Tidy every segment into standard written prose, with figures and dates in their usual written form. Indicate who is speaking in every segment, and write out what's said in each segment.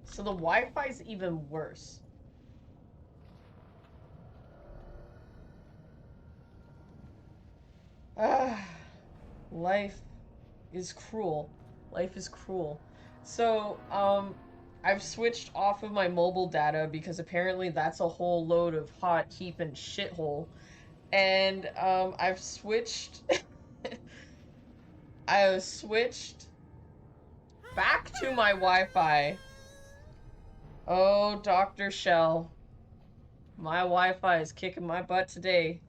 Speaker 1: So the Wi-Fi's even worse. Life is cruel. Life is cruel. So, I've switched off of my mobile data because apparently that's a whole load of hot heaping shithole. And, I've switched... I have switched back to my Wi-Fi. Oh, Dr. Shell. My Wi-Fi is kicking my butt today.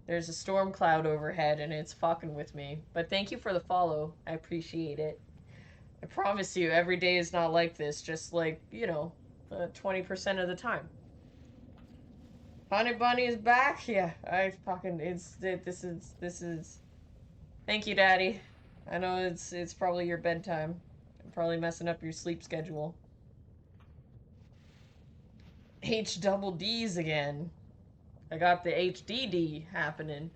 Speaker 1: There's a storm cloud overhead and it's fucking with me. But thank you for the follow. I appreciate it. I promise you, every day is not like this. Just like, 20% of the time. Honey Bunny is back? Yeah, I fucking, this is... Thank you, Daddy. I know it's probably your bedtime. I'm probably messing up your sleep schedule. H double D's again. I got the HDD happening.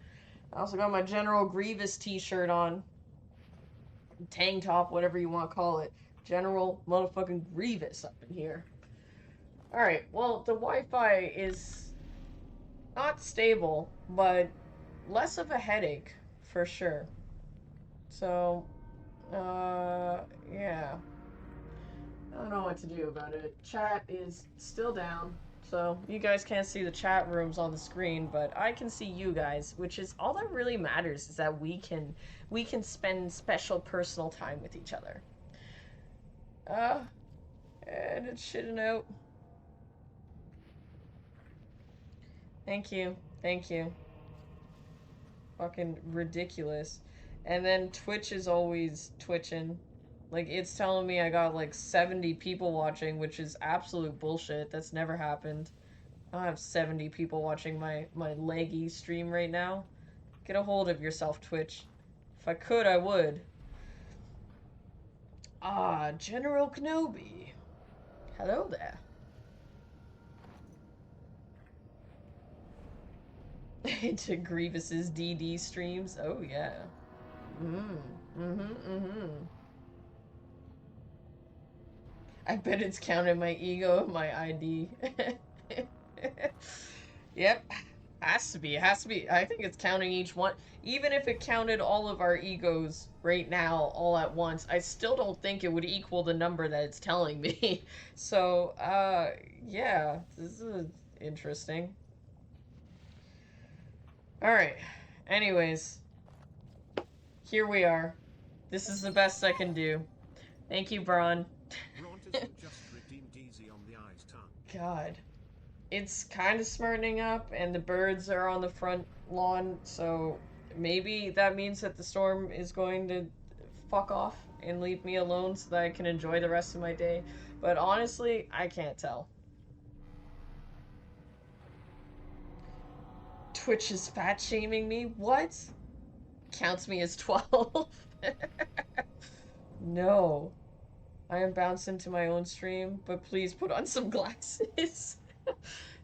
Speaker 1: I also got my General Grievous t-shirt on. Tank top, whatever you want to call it. General motherfucking Grievous up in here. Alright, well, the Wi-Fi is not stable, but less of a headache, for sure. So, yeah. I don't know what to do about it. Chat is still down. So, you guys can't see the chat rooms on the screen, but I can see you guys, which is all that really matters, is that we can spend special personal time with each other. And it's shitting out. Thank you. Thank you. Fucking ridiculous. And then Twitch is always twitching. Like, it's telling me I got like 70 people watching, which is absolute bullshit. That's never happened. I don't have 70 people watching my leggy stream right now. Get a hold of yourself, Twitch. If I could, I would. Ah, General Kenobi. Hello there. Into Grievous's DD streams. Oh, yeah. I bet it's counted my ego and my ID. Yep. Has to be. Has to be. I think it's counting each one. Even if it counted all of our egos right now all at once, I still don't think it would equal the number that it's telling me. So, yeah. This is interesting. Alright. Anyways. Here we are. This is the best I can do. Thank you, Braun. God. It's kind of smartening up, and the birds are on the front lawn, so maybe that means that the storm is going to fuck off and leave me alone so that I can enjoy the rest of my day. But honestly, I can't tell. Twitch is fat shaming me? What? Counts me as 12. No. I am bounced into my own stream, but please put on some glasses.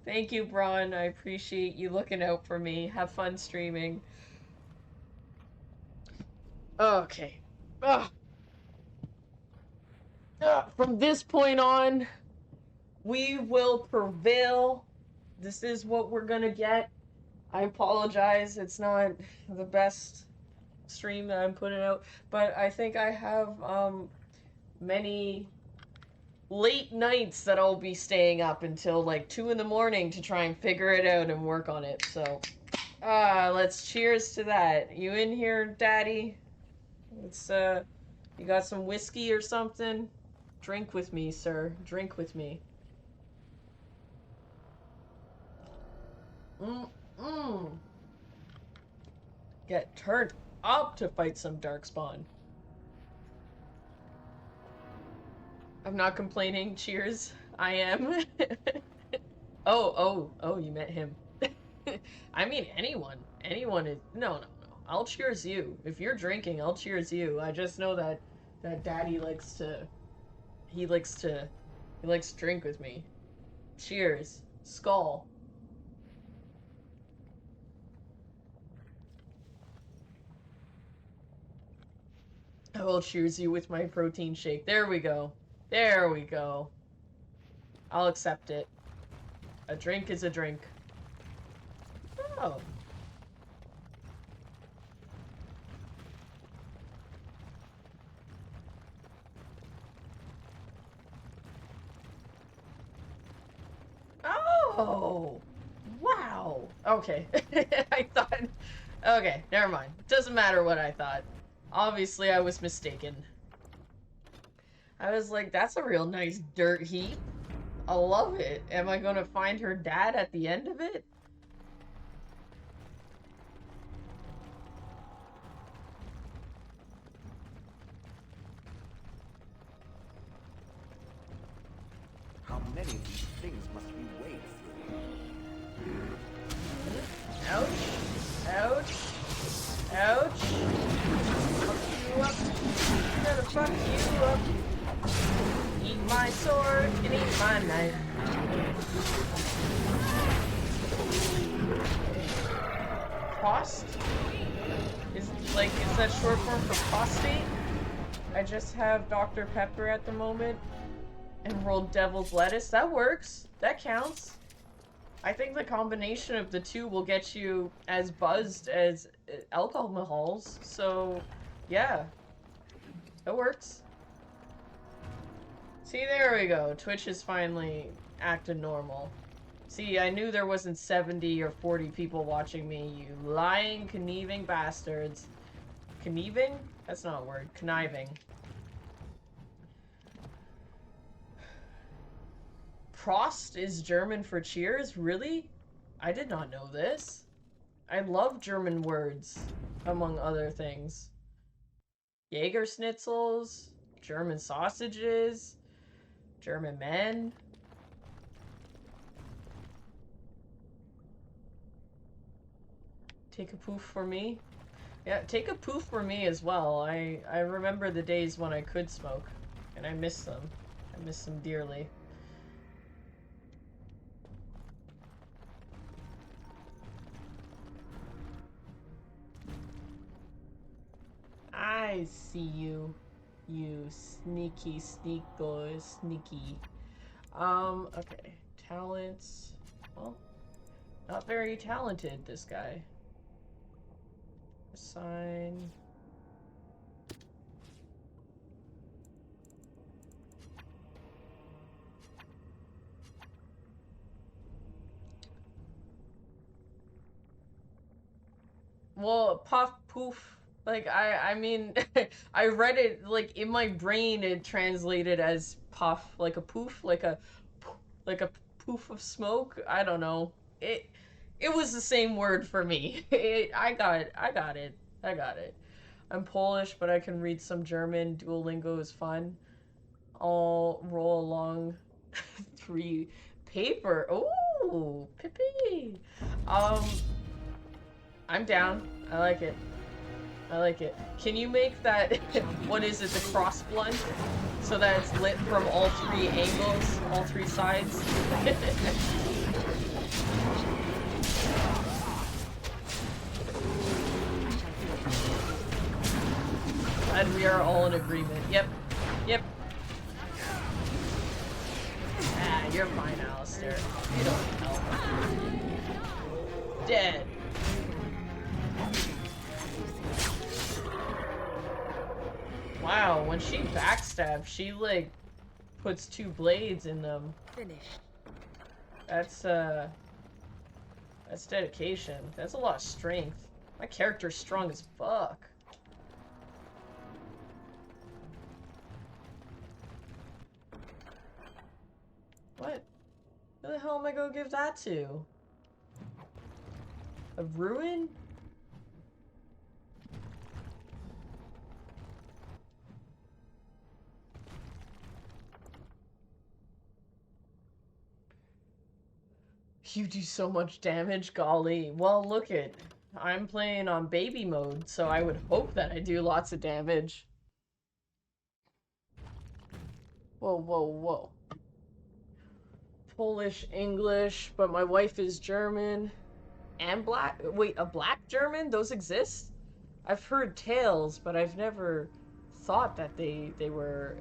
Speaker 1: Thank you, Braun. I appreciate you looking out for me. Have fun streaming. Okay. From this point on, we will prevail. This is what we're gonna get. I apologize. It's not the best stream that I'm putting out, but I think I have many late nights that I'll be staying up until like 2 in the morning to try and figure it out and work on it. So, let's cheers to that. You in here, Daddy? It's you got some whiskey or something? Drink with me, sir. Drink with me. Get turned up to fight some Darkspawn. I'm not complaining. Cheers. I am. Oh, you met him. I mean, anyone. Anyone is... No. I'll cheers you. If you're drinking, I'll cheers you. I just know that Daddy likes to... He likes to drink with me. Cheers. Skull. I will cheers you with my protein shake. There we go. There we go. I'll accept it. A drink is a drink. Oh. Oh. Wow. Okay. I thought... Okay, never mind. Doesn't matter what I thought. Obviously, I was mistaken. I was like, that's a real nice dirt heap. I love it. Am I gonna find her dad at the end of it?
Speaker 2: How many of these things must we wade through?
Speaker 1: Ouch. Ouch. Ouch. Fuck you up. I'm gonna fuck you up. Eat my sword and eat my knife. Prost? Is that short form for prostate? I just have Dr. Pepper at the moment and rolled devil's lettuce. That works. That counts. I think the combination of the two will get you as buzzed as alcohols. So, yeah. That works. See, there we go. Twitch is finally acting normal. See, I knew there wasn't 70 or 40 people watching me, you lying, conniving bastards. Conniving? That's not a word. Conniving. Prost is German for cheers? Really? I did not know this. I love German words, among other things. Jaeger schnitzels, German sausages, German men. Take a poof for me? Yeah, take a poof for me as well. I remember the days when I could smoke, and I miss them. I miss them dearly. I see you. You sneaky sneaky. Okay. Talents. Well, not very talented, this guy. Assign. Well, puff, poof. Like, I mean, I read it, like, in my brain, it translated as puff, like a poof, like a poof of smoke. I don't know. It was the same word for me. I got it. I'm Polish, but I can read some German. Duolingo is fun. I'll roll along 3 paper. Ooh, Pippi. I'm down. I like it. I like it. Can you make that, what is it, the cross blunt? So that it's lit from all 3 angles, all 3 sides? And we are all in agreement. Yep. Yep. Ah, you're fine, Alistair. You don't need help. Dead. Wow, when she backstabs, she, like, puts 2 blades in them.
Speaker 3: Finished.
Speaker 1: That's dedication. That's a lot of strength. My character's strong as fuck. What? Who the hell am I gonna give that to? A ruin? You do so much damage, golly. Well, look it. I'm playing on baby mode, so I would hope that I do lots of damage. Whoa, whoa, whoa. Polish, English, but my wife is German. And black? Wait, a black German? Those exist? I've heard tales, but I've never thought that they were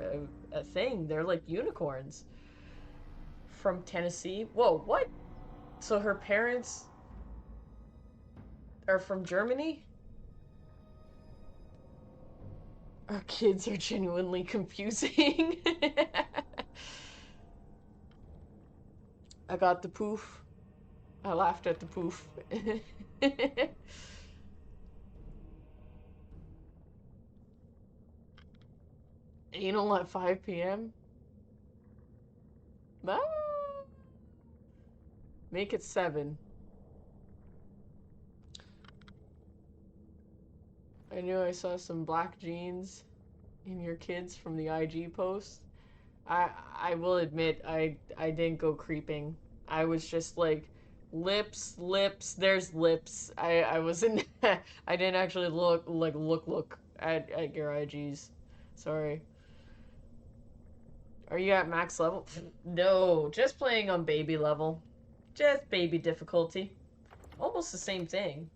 Speaker 1: a thing. They're like unicorns from Tennessee. Whoa, what? So her parents are from Germany? Our kids are genuinely confusing. I got the poof. I laughed at the poof. Anal at 5 p.m.? Ah, make it 7. I knew I saw some black jeans in your kids from the IG post. I will admit I didn't go creeping. I was just like lips, there's lips. I wasn't I didn't actually look at your IGs. Sorry. Are you at max level? No, just playing on baby level. Just baby difficulty. Almost the same thing.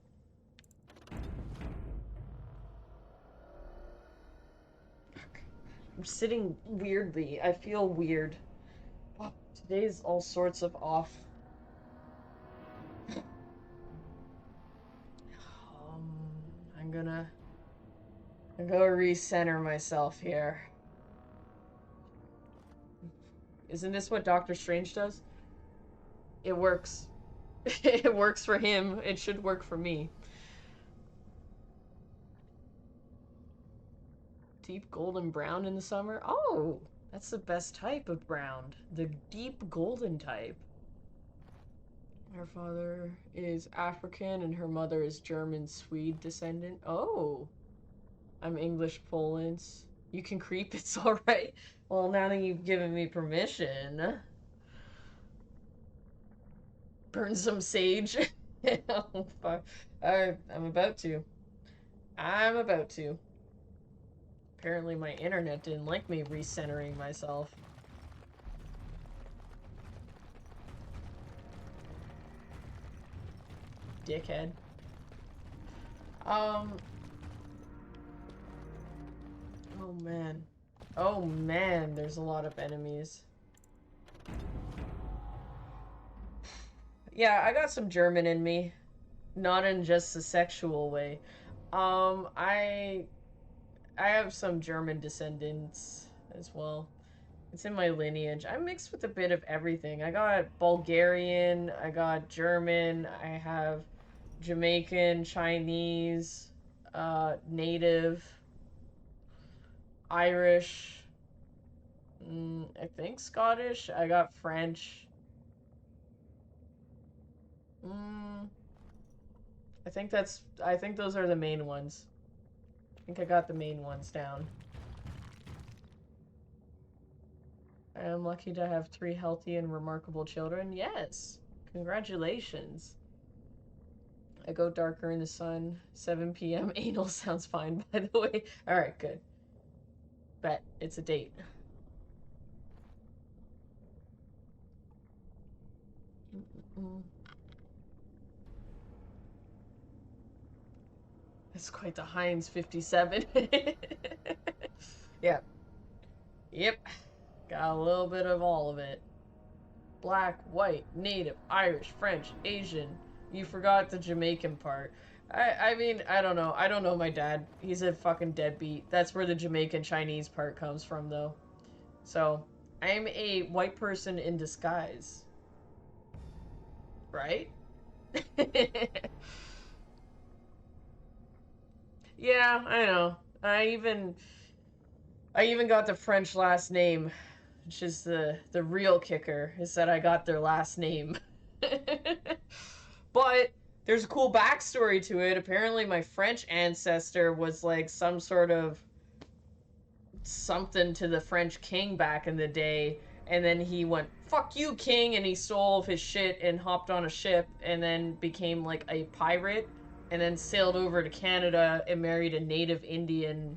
Speaker 1: I'm sitting weirdly. I feel weird. Oh, today's all sorts of off. I'm gonna recenter myself here. Isn't this what Doctor Strange does? It works. It works for him. It should work for me. Deep golden brown in the summer? Oh, that's the best type of brown. The deep golden type. Her father is African and her mother is German Swede descendant. Oh, I'm English Poland. You can creep, it's alright. Well, now that you've given me permission. Burn some sage. Oh, fuck. I'm about to. I'm about to. Apparently my internet didn't like me recentering myself. Dickhead. Oh man. Oh man, there's a lot of enemies. Yeah, I got some German in me. Not in just a sexual way. I have some German descendants as well. It's in my lineage. I'm mixed with a bit of everything. I got Bulgarian, I got German, I have Jamaican, Chinese, Native, Irish, I think Scottish. I got French. I think those are the main ones. I think I got the main ones down. I am lucky to have 3 healthy and remarkable children. Yes. Congratulations. I go darker in the sun. 7 p.m. Anal sounds fine, by the way. Alright, good. Bet. It's a date. That's quite the Heinz 57. Yeah. Yep. Got a little bit of all of it. Black, white, native, Irish, French, Asian. You forgot the Jamaican part. I mean, I don't know. I don't know my dad. He's a fucking deadbeat. That's where the Jamaican Chinese part comes from, though. So, I'm a white person in disguise. Right? Yeah, I know. I even got the French last name, which is the real kicker, is that I got their last name. But there's a cool backstory to it. Apparently my French ancestor was like some sort of something to the French king back in the day, and then he went, "Fuck you, king," and he stole his shit and hopped on a ship and then became like a pirate and then sailed over to Canada and married a native Indian,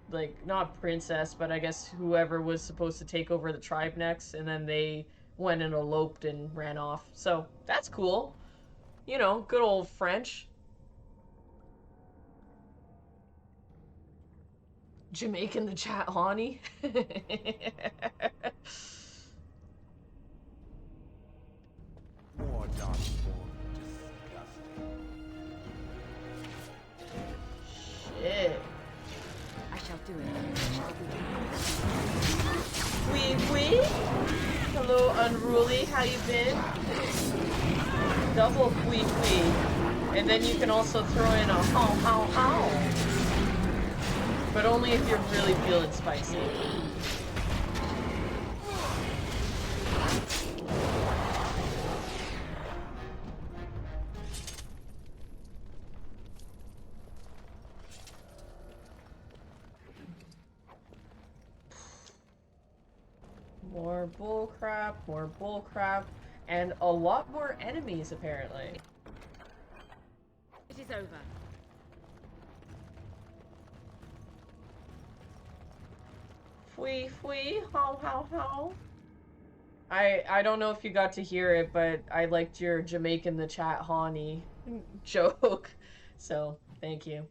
Speaker 1: like, not princess, but I guess whoever was supposed to take over the tribe next, and then they went and eloped and ran off. So that's cool. You know, good old French. Jamaican the chat, honey.
Speaker 2: More darkspawn. Disgusting.
Speaker 1: Shit.
Speaker 3: I shall do it.
Speaker 1: Wee. Hello, Unruly. How you been? Double wee. And then you can also throw in a how. But only if you're really feeling spicy. More bullcrap, and a lot more enemies apparently.
Speaker 3: It is over.
Speaker 1: Fwee, how. I don't know if you got to hear it, but I liked your Jamaican the chat honey joke. So, thank you.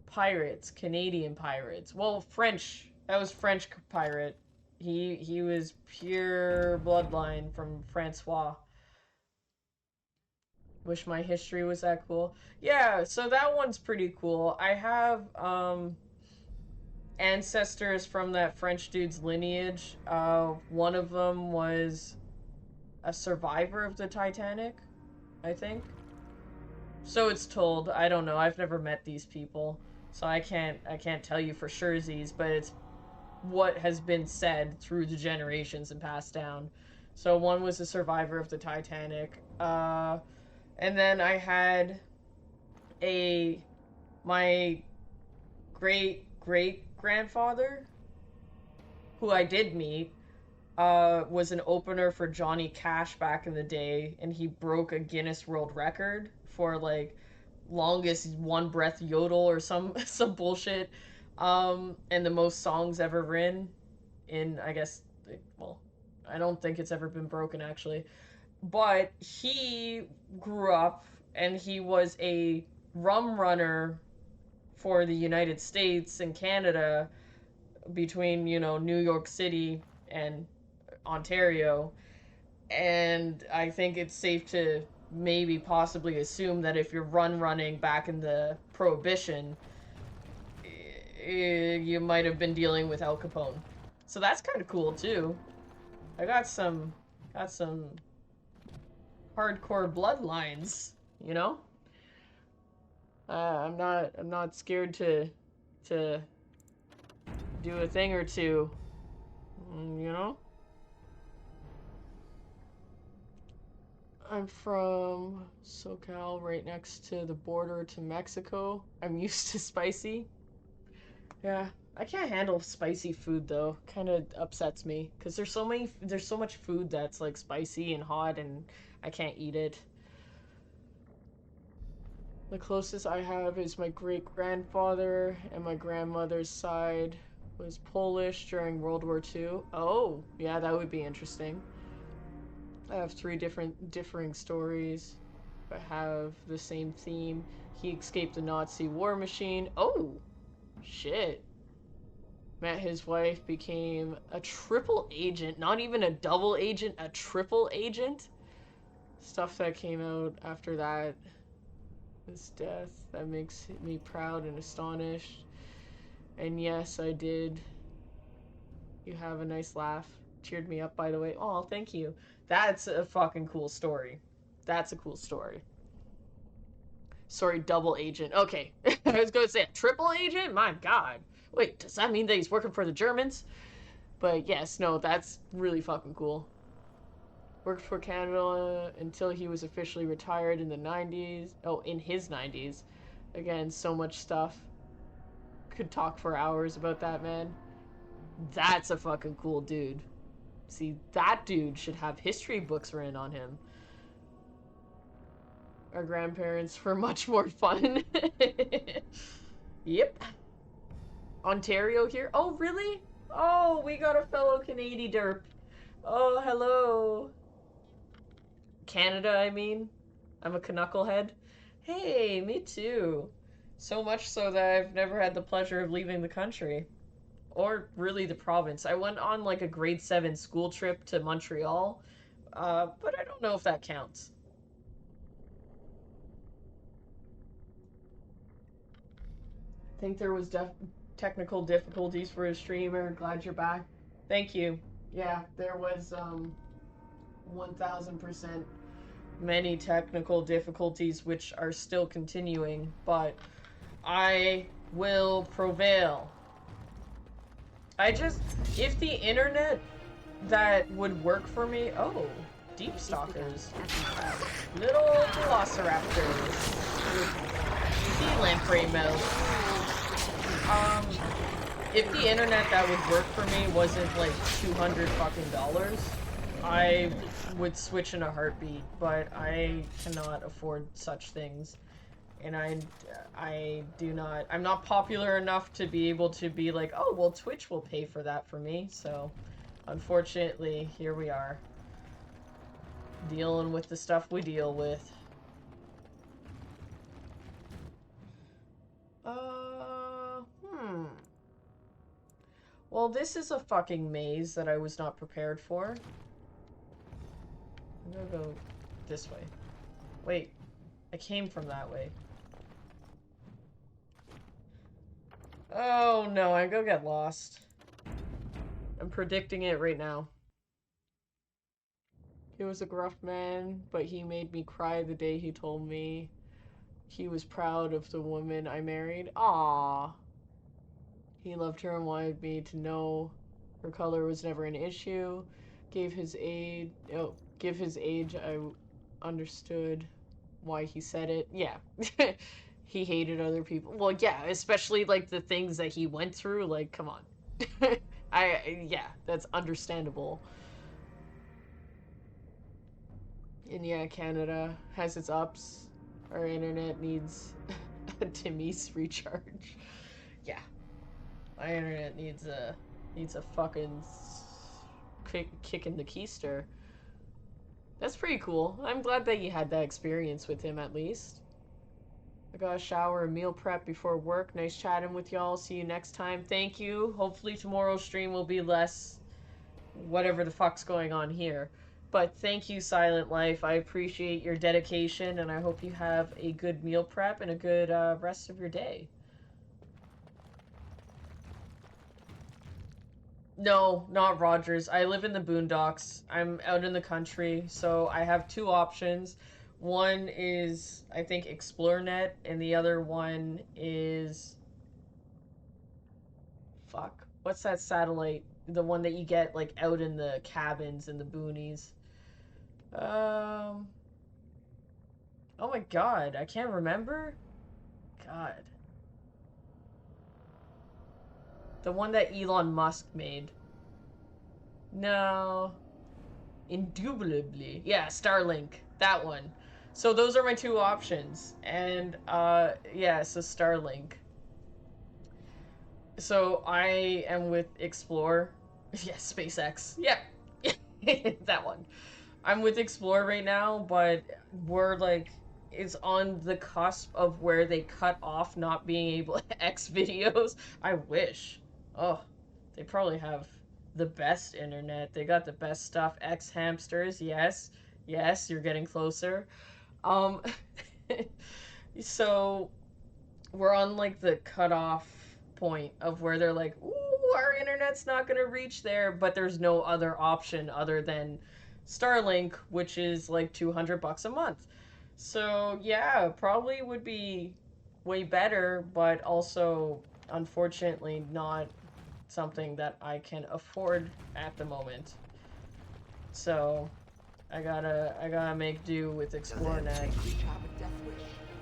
Speaker 1: Pirates, Canadian pirates. Well, French. That was French pirate. He was pure bloodline from Francois. Wish my history was that cool. Yeah, so that one's pretty cool. I have ancestors from that French dude's lineage. One of them was a survivor of the Titanic, I think. So it's told. I don't know. I've never met these people, so I can't tell you for surezies, but it's what has been said through the generations and passed down. So one was a survivor of the Titanic. And then I had my great grandfather, who I did meet, was an opener for Johnny Cash back in the day, and he broke a Guinness World Record for like longest one breath yodel or some bullshit, and the most songs ever written in, I guess, well, I don't think it's ever been broken actually, but he grew up and he was a rum runner for the United States and Canada between, New York City and Ontario. And I think it's safe to maybe possibly assume that if you're running back in the Prohibition, you might have been dealing with Al Capone. So that's kind of cool too. I got some hardcore bloodlines, I'm not scared to do a thing or two, I'm from SoCal, right next to the border to Mexico. I'm used to spicy. Yeah, I can't handle spicy food though. Kind of upsets me because there's so much food that's like spicy and hot, and I can't eat it. The closest I have is my great grandfather, and my grandmother's side was Polish during World War II. Oh, yeah, that would be interesting. I have three differing stories, but have the same theme. He escaped the Nazi war machine. Oh, shit. Met his wife, became a triple agent, not even a double agent, a triple agent. Stuff that came out after that. His death, that makes me proud and astonished. And yes, I did. You have a nice laugh. Cheered me up, by the way. Oh, thank you. That's a fucking cool story. That's a cool story. Sorry, double agent. Okay. I was going to say a triple agent? My god. Wait, does that mean that he's working for the Germans? But yes, no, that's really fucking cool. Worked for Canada until he was officially retired in the 90s. Oh, in his 90s. Again, so much stuff. Could talk for hours about that, man. That's a fucking cool dude. See, that dude should have history books written on him. Our grandparents were much more fun. Yep. Ontario here? Oh, really? Oh, we got a fellow Canadian derp. Oh, hello. Canada, I mean. I'm a knucklehead. Hey, me too. So much so that I've never had the pleasure of leaving the country. Or really the province. I went on like a grade 7 school trip to Montreal, but I don't know if that counts. I think there was technical difficulties for a streamer. Glad you're back. Thank you. Yeah, there was 1000% many technical difficulties which are still continuing, but I will prevail. If the internet that would work for me, oh, Deepstalkers, little velociraptors with easy lamprey mouth. If the internet that would work for me wasn't like $200 fucking, I would switch in a heartbeat, but I cannot afford such things. And I'm not popular enough to be able to be like, oh, well, Twitch will pay for that for me, so unfortunately, here we are. Dealing with the stuff we deal with. Well, this is a fucking maze that I was not prepared for. I'm gonna go this way. Wait, I came from that way. Oh no, I'm gonna get lost. I'm predicting it right now. He was a gruff man, but he made me cry the day he told me he was proud of the woman I married. Aww. He loved her and wanted me to know her color was never an issue. Give his age, I understood why he said it. Yeah. He hated other people. Well, yeah, especially like the things that he went through. Like, come on. Yeah, that's understandable. And yeah, Canada has its ups. Our internet needs a Timmy's recharge. Yeah. My internet needs a fucking kick in the keister. That's pretty cool. I'm glad that you had that experience with him at least. I got a shower and meal prep before work. Nice chatting with y'all. See you next time. Thank you. Hopefully tomorrow's stream will be less whatever the fuck's going on here. But thank you, Silent Life. I appreciate your dedication, and I hope you have a good meal prep and a good rest of your day. No, not Rogers. I live in the boondocks. I'm out in the country, so I have two options. One is, I think, ExploreNet, and the other one is... Fuck. What's that satellite? The one that you get, like, out in the cabins in the boonies. Oh my god, I can't remember? God. The one that Elon Musk made. No. Indubitably. Yeah, Starlink. That one. So those are my two options. And, yeah, so Starlink. So I am with Explore. Yeah, SpaceX. Yeah. That one. I'm with Explore right now, but we're like, it's on the cusp of where they cut off not being able to X videos. I wish. Oh, they probably have the best internet. They got the best stuff. X hamsters, yes. Yes, you're getting closer. Um, so we're on like the cutoff point of where they're like, ooh, our internet's not gonna reach there, but there's no other option other than Starlink, which is like $200 a month. So yeah, probably would be way better, but also unfortunately not something that I can afford at the moment. So I gotta make do with ExploreNet.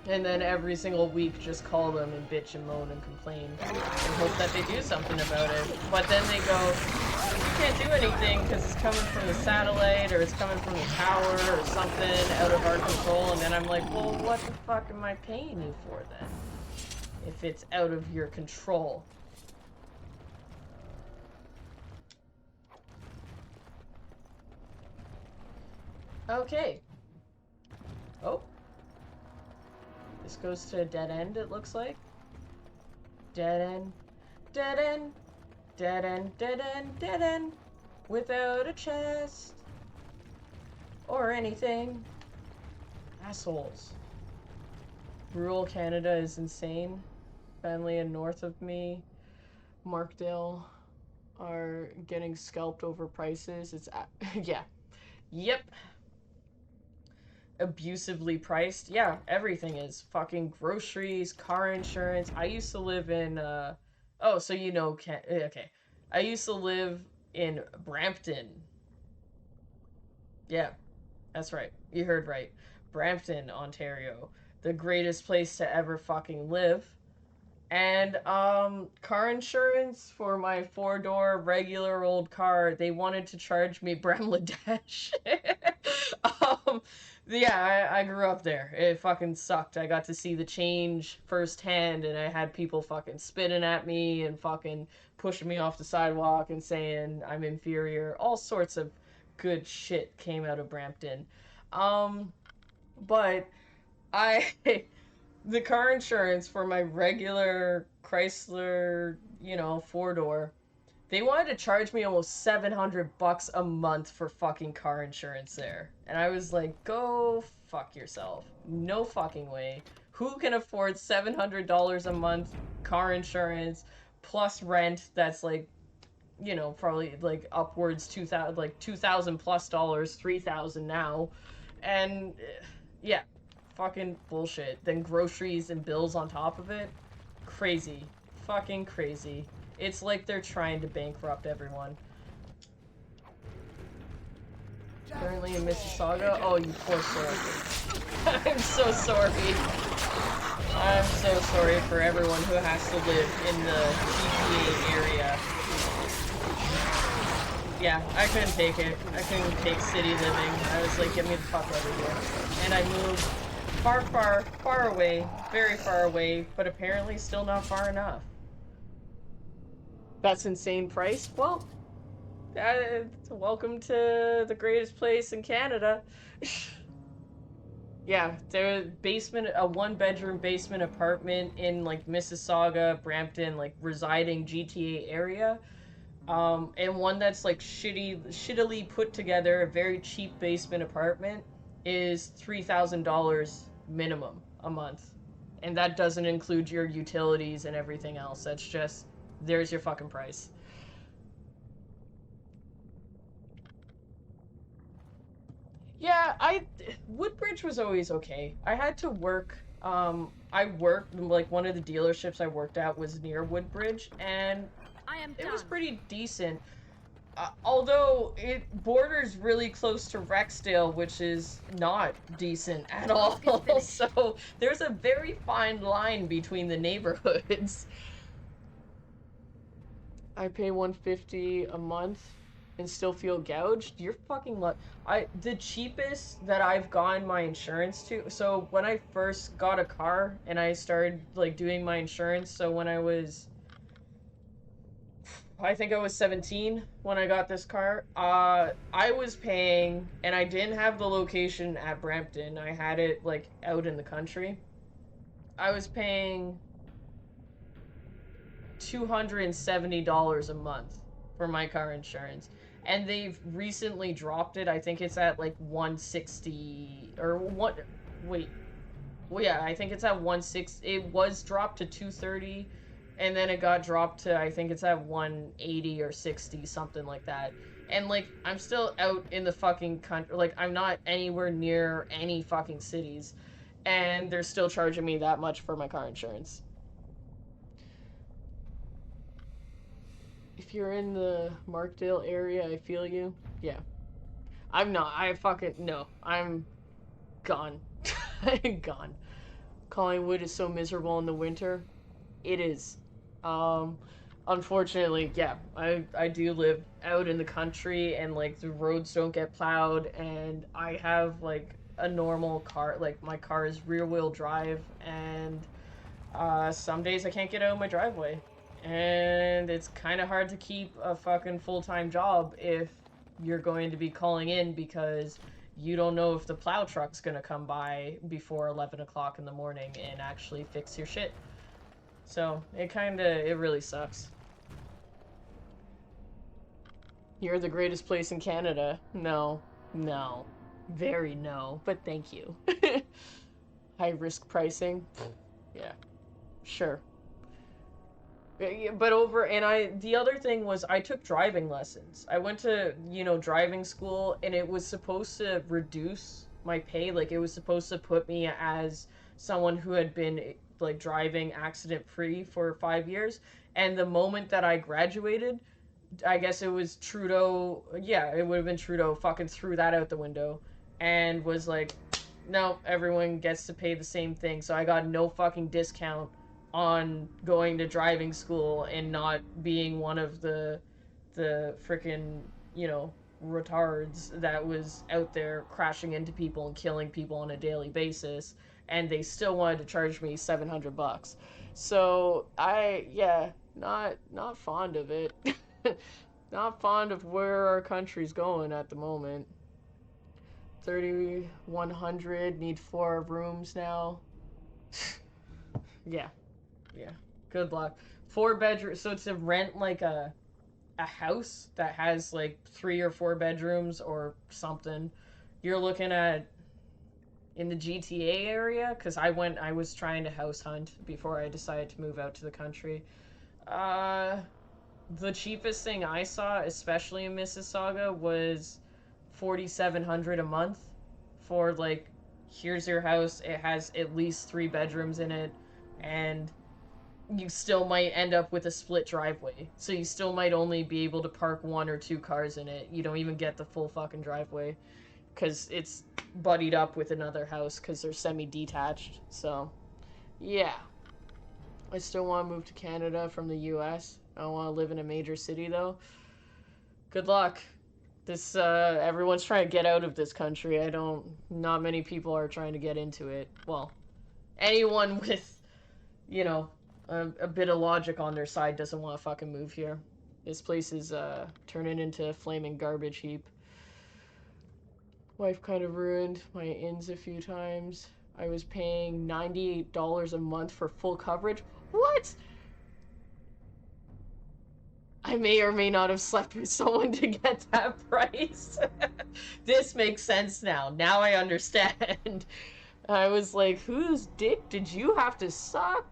Speaker 1: And then every single week just call them and bitch and moan and complain and hope that they do something about it. But then they go, you can't do anything because it's coming from the satellite or it's coming from the tower or something out of our control. And then I'm like, well, what the fuck am I paying you for then? If it's out of your control. Okay. Oh. This goes to a dead end, it looks like. Dead end. Dead end. Dead end. Dead end. Dead end. Without a chest. Or anything. Assholes. Rural Canada is insane. Family and north of me, Markdale, are getting scalped over prices. It's yeah. Yep. Abusively priced. Yeah, everything is. Fucking groceries, car insurance. I used to live in oh, so you know okay. I used to live in Brampton. Yeah, that's right. You heard right. Brampton, Ontario. The greatest place to ever fucking live. And car insurance for my 4-door regular old car, they wanted to charge me Bangladesh. um yeah, I grew up there. It fucking sucked. I got to see the change firsthand, and I had people fucking spitting at me and fucking pushing me off the sidewalk and saying I'm inferior. All sorts of good shit came out of Brampton. But I the car insurance for my regular Chrysler, 4-door, they wanted to charge me almost $700 a month for fucking car insurance there. And I was like, go fuck yourself. No fucking way. Who can afford $700 a month car insurance plus rent that's like, probably like upwards 2000 like 2000 plus dollars, 3000 now. And yeah, fucking bullshit. Then groceries and bills on top of it. Crazy. Fucking crazy. It's like they're trying to bankrupt everyone. Currently in Mississauga? Oh, you poor soul. I'm so sorry. I'm so sorry for everyone who has to live in the GTA area. Yeah, I couldn't take it. I couldn't take city living. I was like, get me the fuck out of here. And I moved far, far, far away. Very far away, but apparently still not far enough. That's insane price? Well, welcome to the greatest place in Canada. Yeah, there's a 1-bedroom basement apartment in like Mississauga, Brampton, like residing GTA area. And one that's like shittily put together, a very cheap basement apartment, is $3,000 minimum a month. And that doesn't include your utilities and everything else. That's just, there's your fucking price. Yeah, Woodbridge was always okay. I had to work, I worked, like, one of the dealerships I worked at was near Woodbridge, and it was pretty decent. Although it borders really close to Rexdale, which is not decent at all. So there's a very fine line between the neighborhoods. I pay $150 a month and still feel gouged. You're fucking the cheapest that I've gotten my insurance to. So when I first got a car and I started like doing my insurance, so when I think I was 17 when I got this car. I was paying, and I didn't have the location at Brampton. I had it, like, out in the country. I was paying $270 a month for my car insurance. And they've recently dropped it. I think it's at, like, 160, or what, wait. Well, yeah, I think it's at 160. It was dropped to 230. And then it got dropped to, I think it's at 180 or 60, something like that. And, like, I'm still out in the fucking country. Like, I'm not anywhere near any fucking cities. And they're still charging me that much for my car insurance. If you're in the Markdale area, I feel you. Yeah. I'm not. No. I'm gone. I'm gone. Collingwood is so miserable in the winter. It is. Unfortunately, yeah, I do live out in the country, and like the roads don't get plowed, and I have like a normal car, like my car is rear wheel drive, and some days I can't get out of my driveway, and it's kind of hard to keep a fucking full-time job if you're going to be calling in because you don't know if the plow truck's gonna come by before 11 o'clock in the morning and actually fix your shit. So, it really sucks. You're the greatest place in Canada. No. No. Very no, but thank you. High risk pricing. Yeah. Sure. But the other thing was I took driving lessons. I went to, driving school, and it was supposed to reduce my pay. Like, it was supposed to put me as someone who had been, like, driving accident free for 5 years. And the moment that I graduated, I guess it was Trudeau. Yeah, it would have been Trudeau fucking threw that out the window and was like, no, everyone gets to pay the same thing. So I got no fucking discount on going to driving school and not being one of the freaking, retards that was out there crashing into people and killing people on a daily basis, and they still wanted to charge me $700. So not fond of it. Not fond of where our country's going at the moment. 3,100, need 4 rooms now. Yeah. Good luck. 4 bedrooms, so to rent like a house that has like 3 or 4 bedrooms or something, you're looking at, in the GTA area, because I was trying to house hunt before I decided to move out to the country. The cheapest thing I saw, especially in Mississauga, was $4,700 a month for, like, here's your house, it has at least 3 bedrooms in it, and you still might end up with a split driveway. So you still might only be able to park 1 or 2 cars in it. You don't even get the full fucking driveway, because it's buddied up with another house, because they're semi-detached. So, yeah. I still want to move to Canada from the US. I don't want to live in a major city, though. Good luck. Everyone's trying to get out of this country. Not many people are trying to get into it. Well, anyone with, a bit of logic on their side doesn't want to fucking move here. This place is, turning into a flaming garbage heap. Wife kind of ruined my ins a few times. I was paying $98 a month for full coverage. What? I may or may not have slept with someone to get that price. This makes sense now. Now I understand. I was like, whose dick did you have to suck?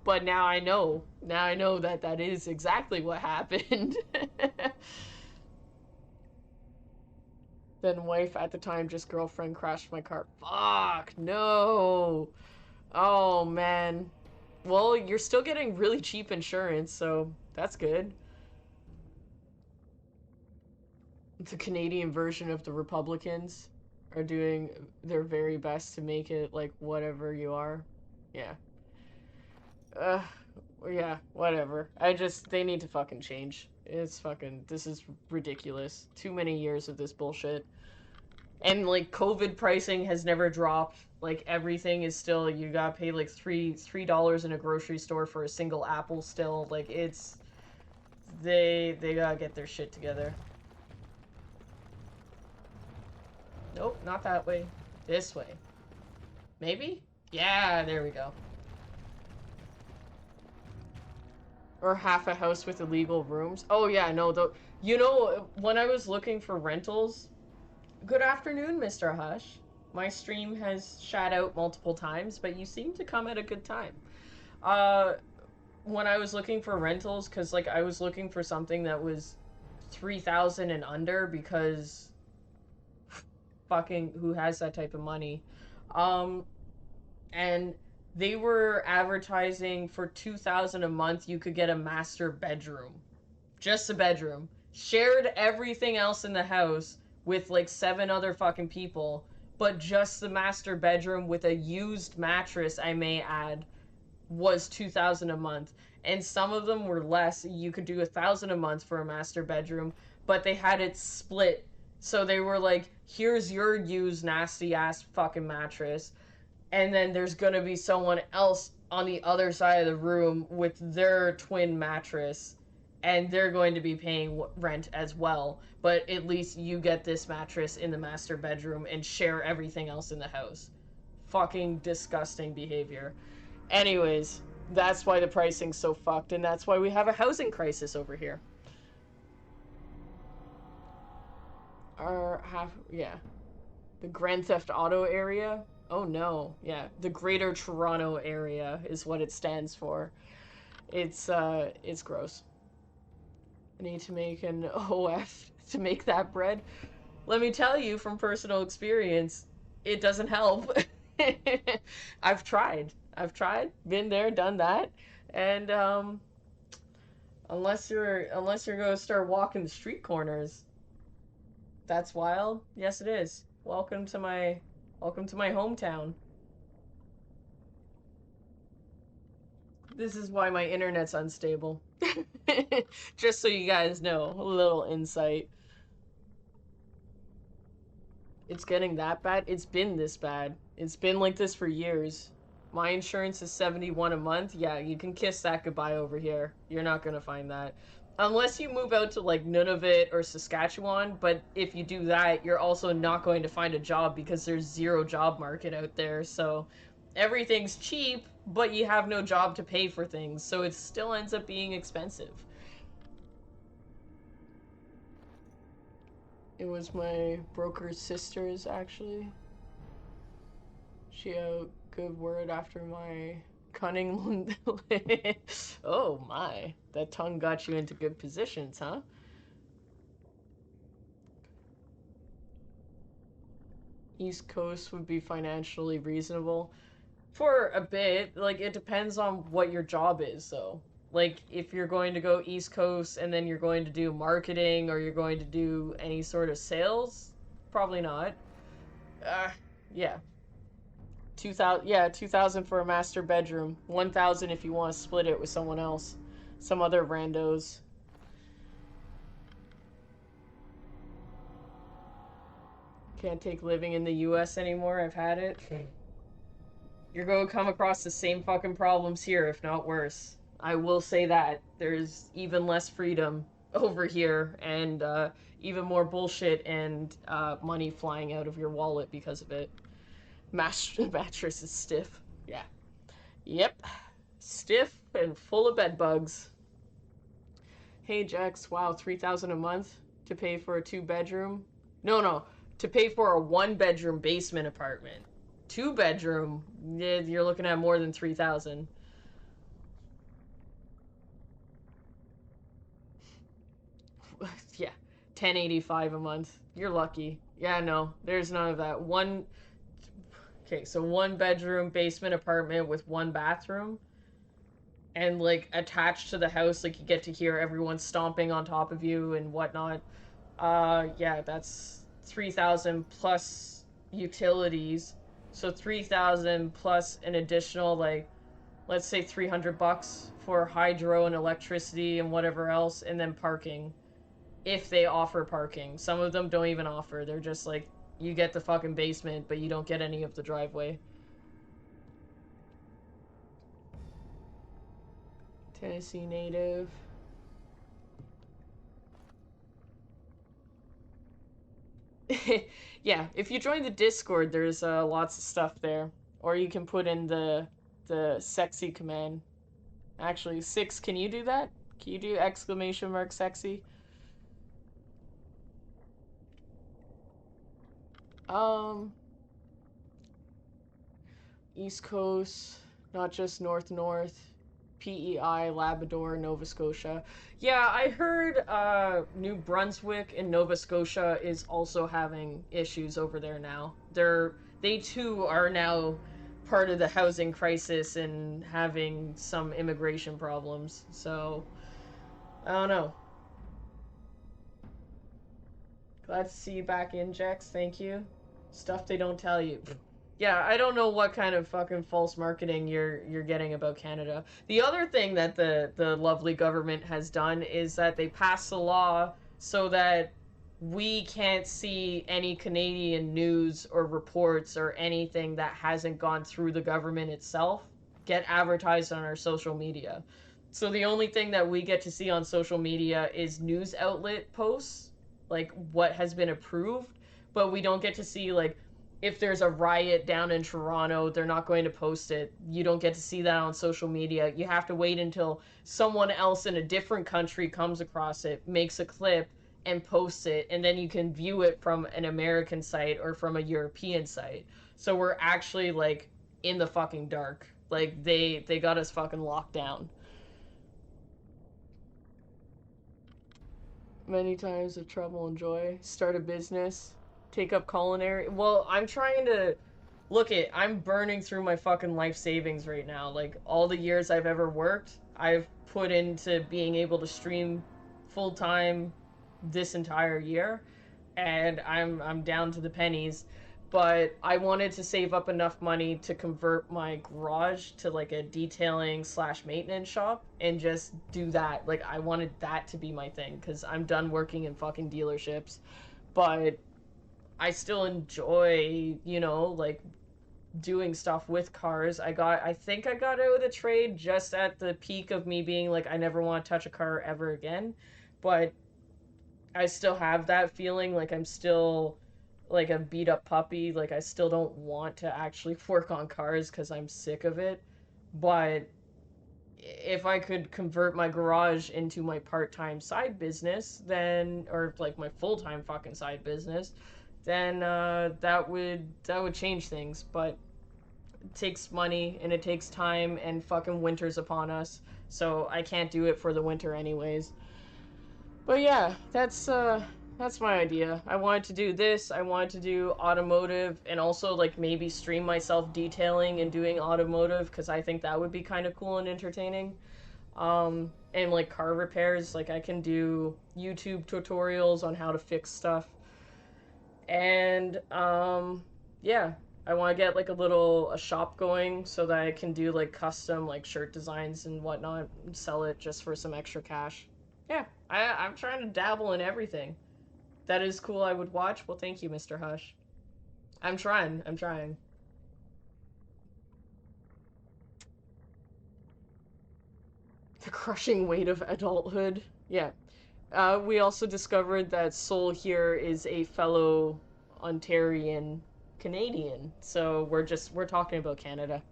Speaker 1: But now I know. Now I know that is exactly what happened. Then wife at the time, just girlfriend, crashed my car. Fuck, no. Oh, man. Well, you're still getting really cheap insurance, so that's good. The Canadian version of the Republicans are doing their very best to make it like whatever you are. Yeah. Yeah, whatever. They need to fucking change. This is ridiculous. Too many years of this bullshit. And, like, COVID pricing has never dropped. Like, everything is still, you gotta pay, like, $3 in a grocery store for a single apple still. Like, they gotta get their shit together. Nope, not that way. This way. Maybe? Yeah, there we go. Or half a house with illegal rooms. Oh, yeah, no, when I was looking for rentals... Good afternoon, Mr. Hush. My stream has shot out multiple times, but you seem to come at a good time. When I was looking for rentals, because, like, I was looking for something that was 3,000 and under, because... fucking who has that type of money? And they were advertising for 2,000 a month, you could get a master bedroom. Just a bedroom. Shared everything else in the house with like 7 other fucking people, but just the master bedroom with a used mattress, I may add, was 2,000 a month. And some of them were less. You could do 1,000 a month for a master bedroom, but they had it split. So they were like, here's your used nasty ass fucking mattress, and then there's gonna be someone else on the other side of the room with their twin mattress, and they're going to be paying rent as well, but at least you get this mattress in the master bedroom and share everything else in the house. Fucking disgusting behavior. Anyways, that's why the pricing's so fucked, and that's why we have a housing crisis over here. Yeah. The Grand Theft Auto area? Oh no, yeah. The Greater Toronto Area is what it stands for. It's gross. I need to make an OF to make that bread. Let me tell you from personal experience, it doesn't help. I've tried, been there, done that, and unless you're gonna start walking the street corners, that's wild. Yes, it is. Welcome to my hometown. This is why my internet's unstable. Just so you guys know, a little insight. It's getting that bad? It's been this bad. It's been like this for years. My insurance is $71 a month. Yeah, you can kiss that goodbye over here. You're not gonna find that. Unless you move out to like Nunavut or Saskatchewan, but if you do that, you're also not going to find a job because there's zero job market out there. So everything's cheap, but you have no job to pay for things. So it still ends up being expensive. It was my broker's sister's, actually. She had a good word after my cunning. Oh my, that tongue got you into good positions, huh? East Coast would be financially reasonable. For a bit, like, it depends on what your job is, though. Like, if you're going to go East Coast and then you're going to do marketing or you're going to do any sort of sales, probably not. Yeah. 2,000, yeah, 2,000 for a master bedroom. 1,000 if you want to split it with someone else. Some other randos. Can't take living in the US anymore. I've had it. You're going to come across the same fucking problems here, if not worse. I will say that. There's even less freedom over here, and even more bullshit and money flying out of your wallet because of it. Mattress is stiff. Yeah. Yep. Stiff and full of bed bugs. Hey, Jax, wow, 3,000 a month to pay for a 2-bedroom? No, to pay for a 1-bedroom basement apartment. 2-bedroom, you're looking at more than 3,000. Yeah, 1085 a month. You're lucky. Yeah, no, there's none of that. Okay, so 1-bedroom basement apartment with 1 bathroom. And like attached to the house, like you get to hear everyone stomping on top of you and whatnot. Yeah, that's 3,000 plus utilities. So 3,000 plus an additional, like, let's say $300 for hydro and electricity and whatever else, and then parking. If they offer parking. Some of them don't even offer. They're just like, you get the fucking basement, but you don't get any of the driveway. Tennessee native. Yeah, if you join the Discord, there's lots of stuff there. Or you can put in the sexy command. Actually, Six, can you do that? Can you do !" sexy? East Coast, not just North. PEI, Labrador, Nova Scotia. Yeah, I heard New Brunswick and Nova Scotia is also having issues over there now. They too are now part of the housing crisis and having some immigration problems. So, I don't know. Glad to see you back in, Jex. Thank you. Stuff they don't tell you. Yeah, I don't know what kind of fucking false marketing you're getting about Canada. The other thing that the lovely government has done is that they passed a law so that we can't see any Canadian news or reports or anything that hasn't gone through the government itself get advertised on our social media. So the only thing that we get to see on social media is news outlet posts, like what has been approved, but we don't get to see like if there's a riot down in Toronto, they're not going to post it. You don't get to see that on social media. You have to wait until someone else in a different country comes across it, makes a clip, and posts it, and then you can view it from an American site or from a European site. So we're actually like in the fucking dark. Like they got us fucking locked down. Many times of trouble and joy. Start a business. Take up culinary. Well, I'm trying to I'm burning through my fucking life savings right now. Like all the years I've ever worked, I've put into being able to stream full time this entire year, and I'm down to the pennies. But I wanted to save up enough money to convert my garage to like a detailing slash maintenance shop and just do that. Like I wanted that to be my thing because I'm done working in fucking dealerships. But I still enjoy, like doing stuff with cars. I think I got out of the trade just at the peak of me being like, I never want to touch a car ever again. But I still have that feeling like I'm still like a beat up puppy. Like I still don't want to actually work on cars because I'm sick of it. But if I could convert my garage into my part-time side business, then or like my full-time fucking side business, then that would change things. But it takes money and it takes time and fucking winter's upon us. So I can't do it for the winter anyways. But yeah, that's my idea. I wanted to do this. I wanted to do automotive and also like maybe stream myself detailing and doing automotive because I think that would be kind of cool and entertaining. And like car repairs, like I can do YouTube tutorials on how to fix stuff. And yeah, I want to get like a shop going so that I can do like custom like shirt designs and whatnot and sell it just for some extra cash. Yeah, I'm trying to dabble in everything. That is cool. I would watch. Well, thank you, Mr. Hush. I'm trying. I'm trying. The crushing weight of adulthood. Yeah. We also discovered that Soul here is a fellow Ontarian Canadian. So we're talking about Canada.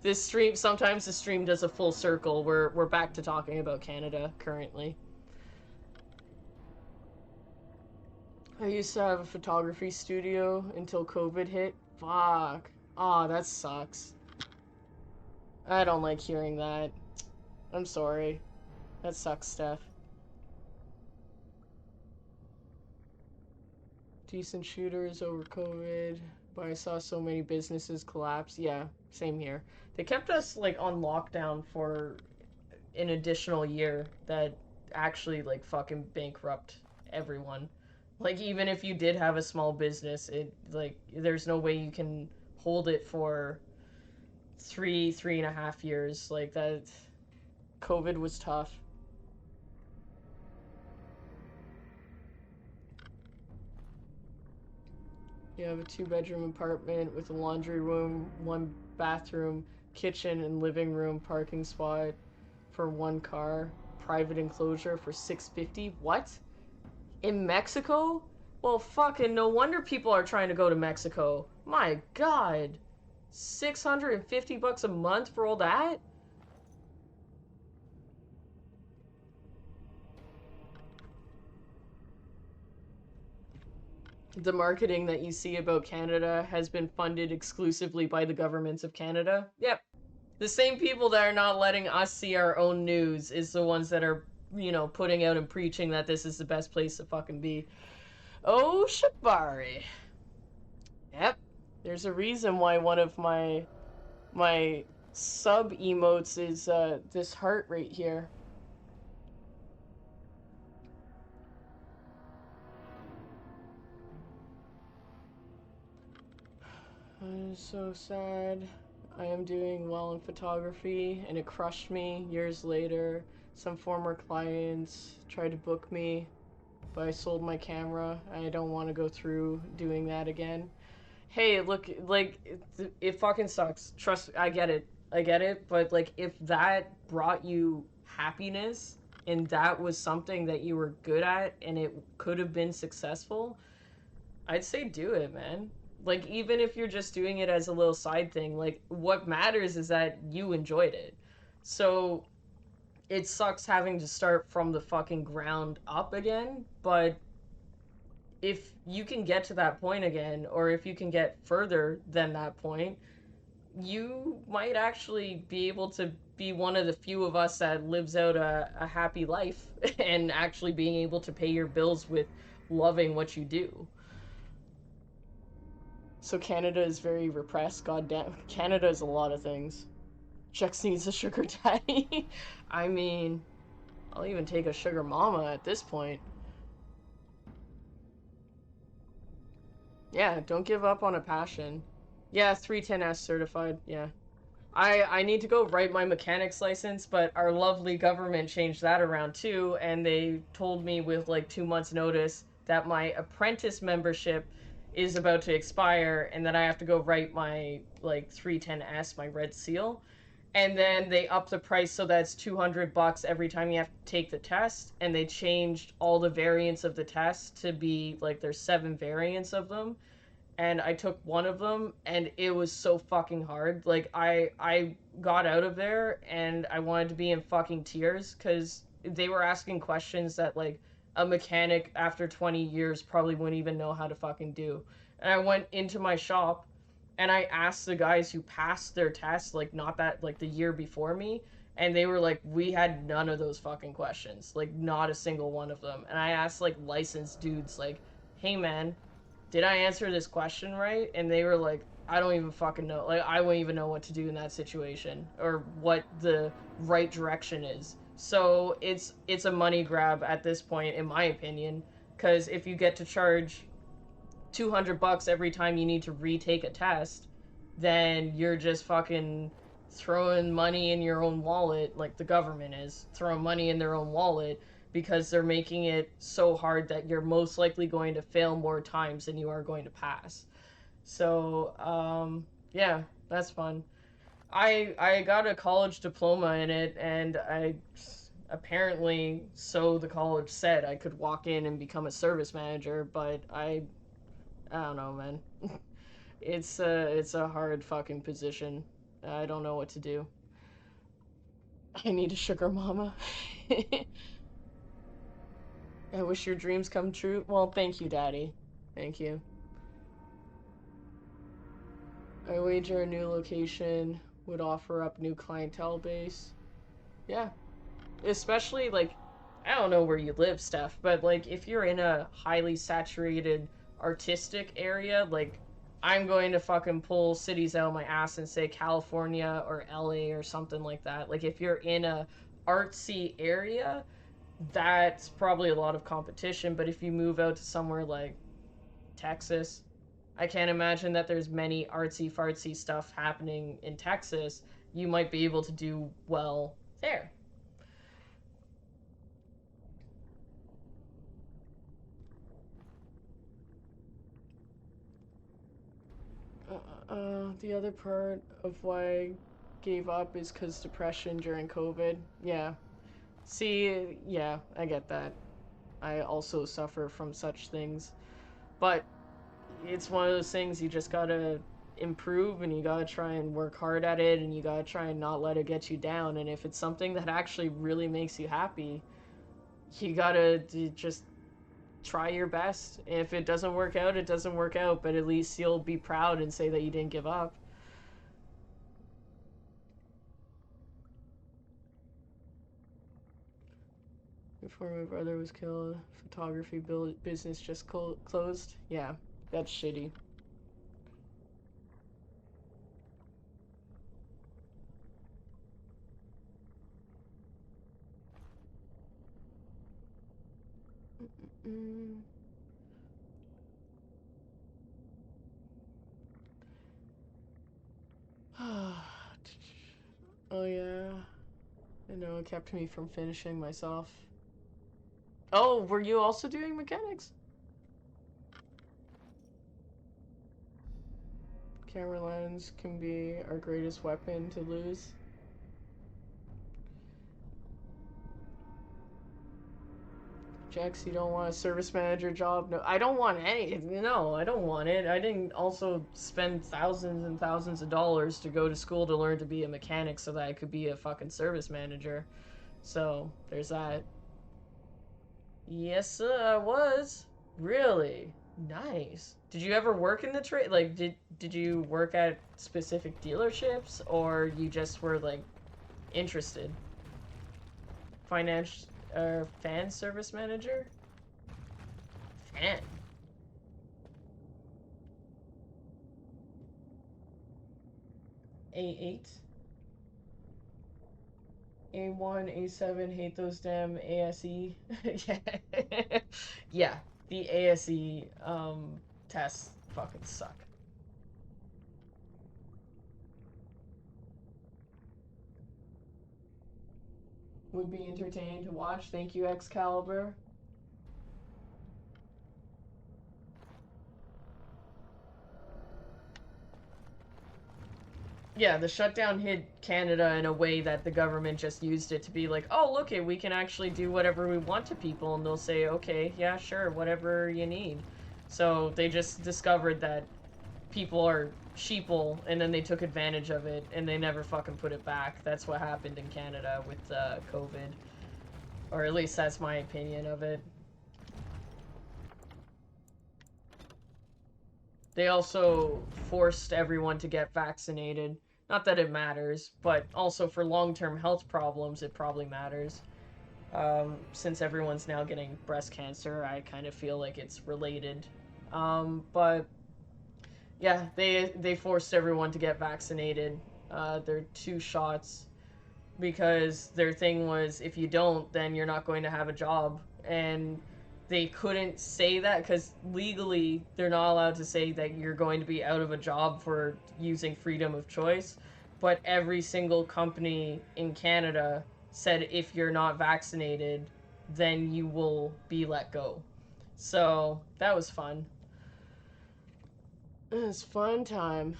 Speaker 1: This stream sometimes the stream does a full circle. We're back to talking about Canada currently. I used to have a photography studio until COVID hit. Fuck. Aw, that sucks. I don't like hearing that. I'm sorry. That sucks, Steph. Decent shooters over COVID, but I saw so many businesses collapse. Yeah, same here. They kept us like on lockdown for an additional year that actually like fucking bankrupt everyone. Like even if you did have a small business, it like there's no way you can hold it for 3.5 years. Like that COVID was tough. You have a 2-bedroom apartment with a laundry room, 1 bathroom, kitchen and living room, parking spot for 1 car, private enclosure for $650. What? In Mexico? Well, fucking no wonder people are trying to go to Mexico. My God. $650 a month for all that? The marketing that you see about Canada has been funded exclusively by the governments of Canada. Yep. The same people that are not letting us see our own news is the ones that are, putting out and preaching that this is the best place to fucking be. Oh, Shibari. Yep. There's a reason why one of my sub emotes is this heart right here. I'm so sad. I am doing well in photography, and it crushed me years later. Some former clients tried to book me, but I sold my camera. I don't want to go through doing that again. Hey, look, like, it fucking sucks. Trust, I get it. I get it, but like if that brought you happiness and that was something that you were good at and it could have been successful, I'd say do it, man. Like even if you're just doing it as a little side thing, like what matters is that you enjoyed it. So it sucks having to start from the fucking ground up again, but if you can get to that point again, or if you can get further than that point, you might actually be able to be one of the few of us that lives out a happy life and actually being able to pay your bills with loving what you do. So Canada is very repressed. Goddamn, Canada is a lot of things. Chex needs a sugar daddy. I mean, I'll even take a sugar mama at this point. Yeah, don't give up on a passion. Yeah, 310S certified, yeah. I need to go write my mechanics license, but our lovely government changed that around too, and they told me with like 2 months notice that my apprentice membership is about to expire and that I have to go write my like 310S, my red seal. And then they upped the price so that's $200 every time you have to take the test, and they changed all the variants of the test to be like there's 7 variants of them, and I took one of them and it was so fucking hard. Like I got out of there and I wanted to be in fucking tears cuz they were asking questions that like a mechanic after 20 years probably wouldn't even know how to fucking do. And I went into my shop and I asked the guys who passed their test like not that like the year before me, and they were like we had none of those fucking questions. Like not a single one of them. And I asked like licensed dudes like, "Hey man, did I answer this question right?" And they were like, I don't even fucking know. Like, I wouldn't even know what to do in that situation or what the right direction is. So it's a money grab at this point, in my opinion, because if you get to charge $200 every time you need to retake a test, then you're just fucking throwing money in your own wallet, like the government is throwing money in their own wallet because they're making it so hard that you're most likely going to fail more times than you are going to pass. So, yeah, that's fun. I got a college diploma in it, and I apparently, so the college said, I could walk in and become a service manager, but I don't know, man. It's a hard fucking position. I don't know what to do. I need a sugar mama. I wish your dreams come true. Well, thank you, Daddy. Thank you. I wager a new location would offer up new clientele base. Yeah. Especially, like, I don't know where you live, Steph, but, like, if you're in a highly saturated artistic area, like, I'm going to fucking pull cities out of my ass and say California or LA or something like that. Like, if you're in a artsy area, that's probably a lot of competition, but if you move out to somewhere like Texas, I can't imagine that there's many artsy fartsy stuff happening in Texas. You might be able to do well there. The other part of why I gave up is because depression during COVID. Yeah. See, yeah, I get that. I also suffer from such things. But it's one of those things you just gotta improve and you gotta try and work hard at it and you gotta try and not let it get you down. And if it's something that actually really makes you happy, you gotta just try your best. If it doesn't work out, it doesn't work out, but at least you'll be proud and say that you didn't give up. Before my brother was killed, photography business just closed. Yeah, that's shitty. Mm. Oh yeah, I know it kept me from finishing myself. Oh, were you also doing mechanics? Camera lens can be our greatest weapon to lose. Jax, you don't want a service manager job? No, I don't want any. No, I don't want it. I didn't also spend thousands and thousands of dollars to go to school to learn to be a mechanic so that I could be a fucking service manager. So, there's that. Yes, sir, I was. Really? Nice. Did you ever work in the trade? Like, did you work at specific dealerships, or you just were, like, interested? Finance, fan service manager? Fan. A8. A1, A7, hate those damn ASE. Yeah. Yeah, the ASE, tests fucking suck. Would be entertaining to watch. Thank you, Excalibur. Yeah, the shutdown hit Canada in a way that the government just used it to be like, oh, look it, we can actually do whatever we want to people, and they'll say, okay, yeah, sure, whatever you need. So they just discovered that people are sheeple, and then they took advantage of it, and they never fucking put it back. That's what happened in Canada with COVID. Or at least that's my opinion of it. They also forced everyone to get vaccinated. Not that it matters, but also for long-term health problems, it probably matters. Since everyone's now getting breast cancer, I kind of feel like it's related. But yeah, they forced everyone to get vaccinated. They're 2 shots because their thing was if you don't, then you're not going to have a job. And they couldn't say that because legally they're not allowed to say that you're going to be out of a job for using freedom of choice. But every single company in Canada said if you're not vaccinated, then you will be let go. So that was fun. It was fun time.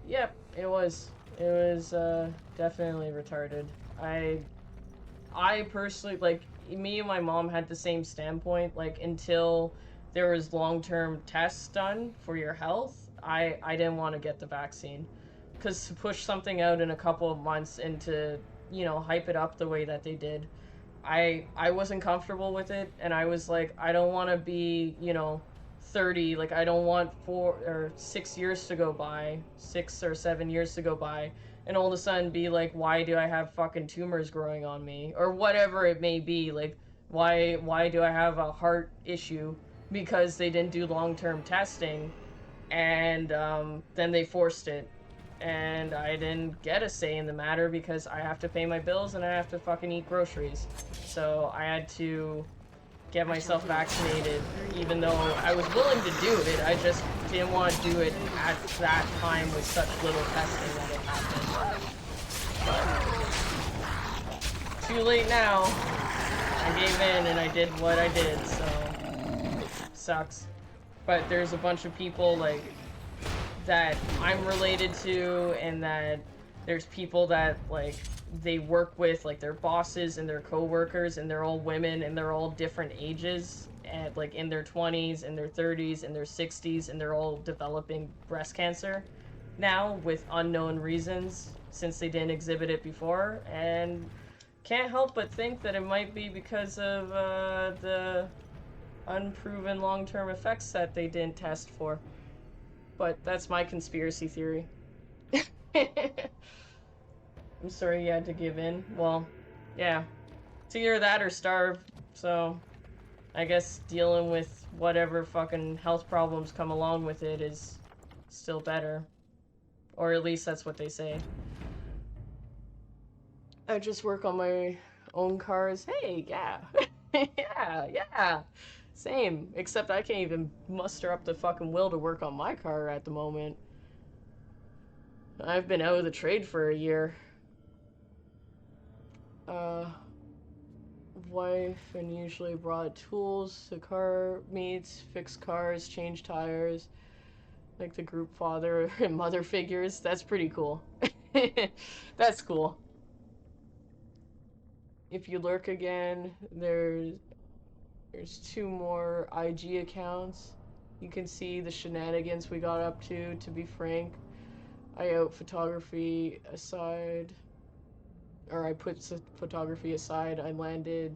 Speaker 1: Yep, it was. It was definitely retarded. I personally, like, me and my mom had the same standpoint, like, until there was long-term tests done for your health, I didn't want to get the vaccine. Because to push something out in a couple of months and to, you know, hype it up the way that they did, I wasn't comfortable with it, and I was like, I don't want to be, you know, 30, like, I don't want 4 or 6 years to go by, 6 or 7 years to go by, and all of a sudden be like, why do I have fucking tumors growing on me? Or whatever it may be, like, why do I have a heart issue? Because they didn't do long-term testing, and then they forced it. And I didn't get a say in the matter because I have to pay my bills and I have to fucking eat groceries. So I had to get myself vaccinated, even though I was willing to do it. I just didn't want to do it at that time with such little testing that it happened. But too late now. I gave in and I did what I did, so sucks. But there's a bunch of people like that I'm related to, and that there's people that like they work with, like their bosses and their co-workers, and they're all women and they're all different ages, and like in their 20s and their 30s and their 60s, and they're all developing breast cancer now with unknown reasons since they didn't exhibit it before, and can't help but think that it might be because of the unproven long-term effects that they didn't test for. But that's my conspiracy theory. I'm sorry you had to give in. Well, yeah. It's either that or starve. So, I guess dealing with whatever fucking health problems come along with it is still better. Or at least that's what they say. I just work on my own cars. Hey, yeah. yeah. Same. Except I can't even muster up the fucking will to work on my car at the moment. I've been out of the trade for a year. Wife and usually brought tools to car meets, fix cars, change tires. Like the group father and mother figures. That's pretty cool. That's cool. If you lurk again, there's 2 more IG accounts. You can see the shenanigans we got up to be frank. I out photography aside, or I put photography aside. I landed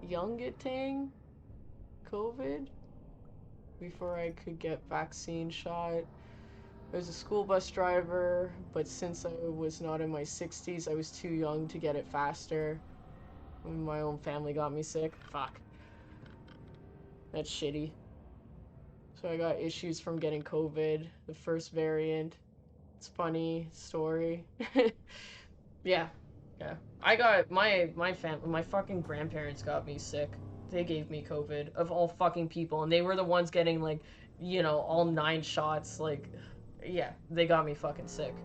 Speaker 1: Youngatang COVID before I could get vaccine shot. I was a school bus driver, but since I was not in my 60s, I was too young to get it faster. My own family got me sick. Fuck. That's shitty. So I got issues from getting COVID, the first variant. It's funny story. Yeah. Yeah. I got my fucking grandparents got me sick. They gave me COVID of all fucking people, and they were the ones getting like, all 9 shots. Like, yeah, they got me fucking sick.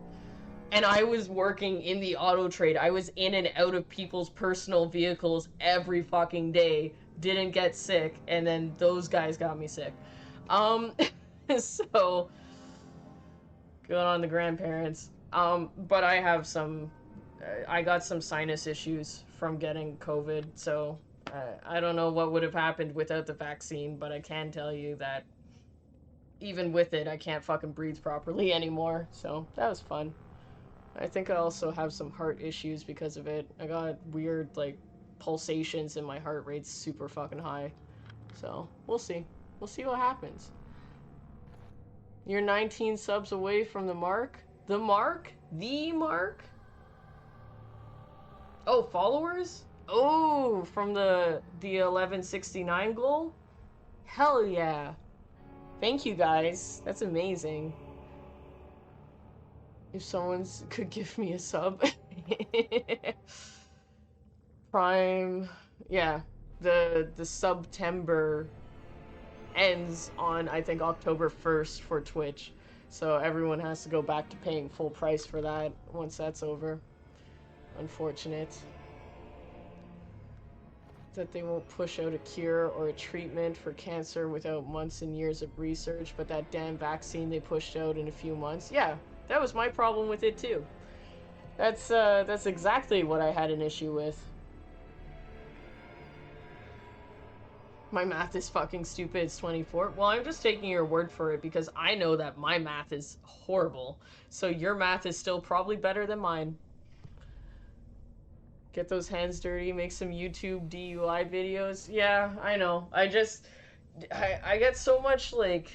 Speaker 1: And I was working in the auto trade. I was in and out of people's personal vehicles every fucking day. Didn't get sick, and then those guys got me sick. So good on the grandparents. But I have I got some sinus issues from getting COVID, so I don't know what would have happened without the vaccine, but I can tell you that even with it, I can't fucking breathe properly anymore, so that was fun. I think I also have some heart issues because of it. I got weird, like, pulsations and my heart rate's super fucking high. So, we'll see. We'll see what happens. You're 19 subs away from the mark? The mark? The mark? Oh, followers? Oh, from the 1169 goal? Hell yeah. Thank you guys. That's amazing. If someone could give me a sub. Prime, yeah. The September ends on, I think, October 1st for Twitch. So everyone has to go back to paying full price for that once that's over. Unfortunate. That they won't push out a cure or a treatment for cancer without months and years of research, but that damn vaccine they pushed out in a few months. Yeah, that was my problem with it too. That's exactly what I had an issue with. My math is fucking stupid, it's 24. Well, I'm just taking your word for it because I know that my math is horrible. So your math is still probably better than mine. Get those hands dirty, make some YouTube DUI videos. Yeah, I know. I get so much, like,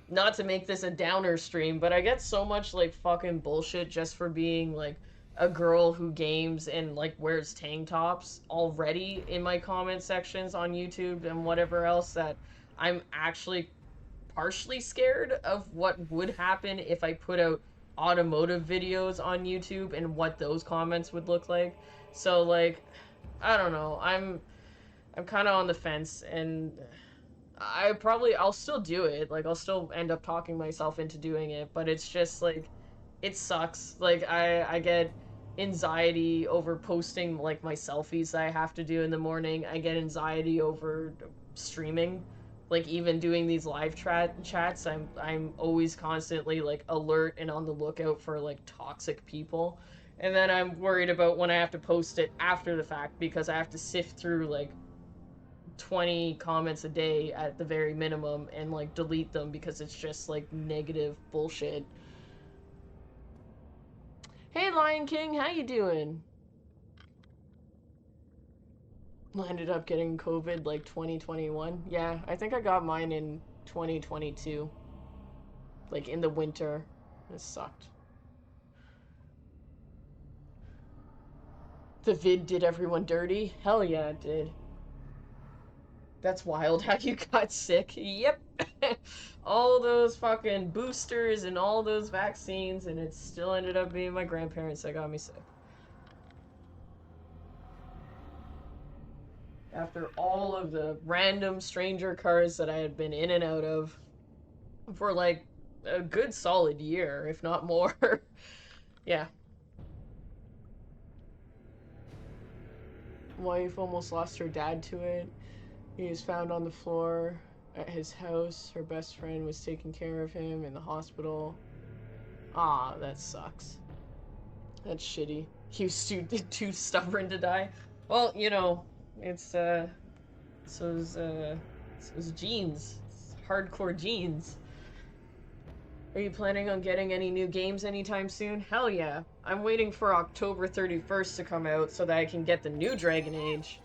Speaker 1: not to make this a downer stream, but I get so much, like, fucking bullshit just for being, like, a girl who games and, like, wears tank tops already in my comment sections on YouTube and whatever else that I'm actually partially scared of what would happen if I put out automotive videos on YouTube and what those comments would look like. So, like, I don't know. I'm kind of on the fence, and I'll still do it. Like, I'll still end up talking myself into doing it, but it's just like it sucks. Like, I get anxiety over posting like my selfies that I have to do in the morning. I get anxiety over streaming. Like, even doing these live chats, I'm always constantly like alert and on the lookout for like toxic people. And then I'm worried about when I have to post it after the fact because I have to sift through like 20 comments a day at the very minimum and like delete them because it's just like negative bullshit. Hey Lion King, how you doing? Ended up getting COVID like 2021. Yeah, I think I got mine in 2022. Like in the winter. It sucked. The vid did everyone dirty? Hell yeah, it did. That's wild how you got sick. Yep. All those fucking boosters and all those vaccines, and it still ended up being my grandparents that got me sick. After all of the random stranger cars that I had been in and out of for like a good solid year, if not more. Yeah. Wife almost lost her dad to it. He was found on the floor. at his house. Her best friend was taking care of him in the hospital. Ah, that sucks. That's shitty. He was too stubborn to die. Well, you know, it's those genes. It's hardcore genes. Are you planning on getting any new games anytime soon? Hell yeah. I'm waiting for October 31st to come out so that I can get the new Dragon Age.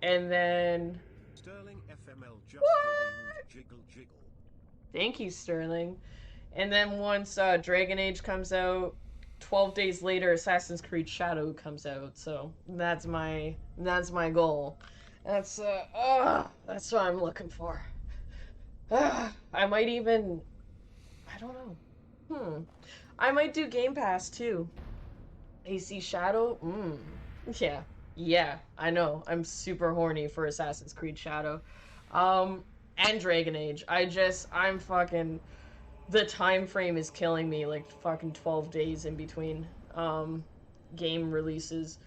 Speaker 1: And then...
Speaker 4: Sterling FML just
Speaker 1: what?
Speaker 4: jiggle jiggle.
Speaker 1: Thank you, Sterling. And then once Dragon Age comes out, 12 days later, Assassin's Creed Shadow comes out. So that's my goal. That's what I'm looking for. I might even... I don't know. I might do Game Pass too. AC Shadow? Yeah. Yeah, I know. I'm super horny for Assassin's Creed Shadow. And Dragon Age. I'm fucking... The time frame is killing me, like fucking 12 days in between game releases.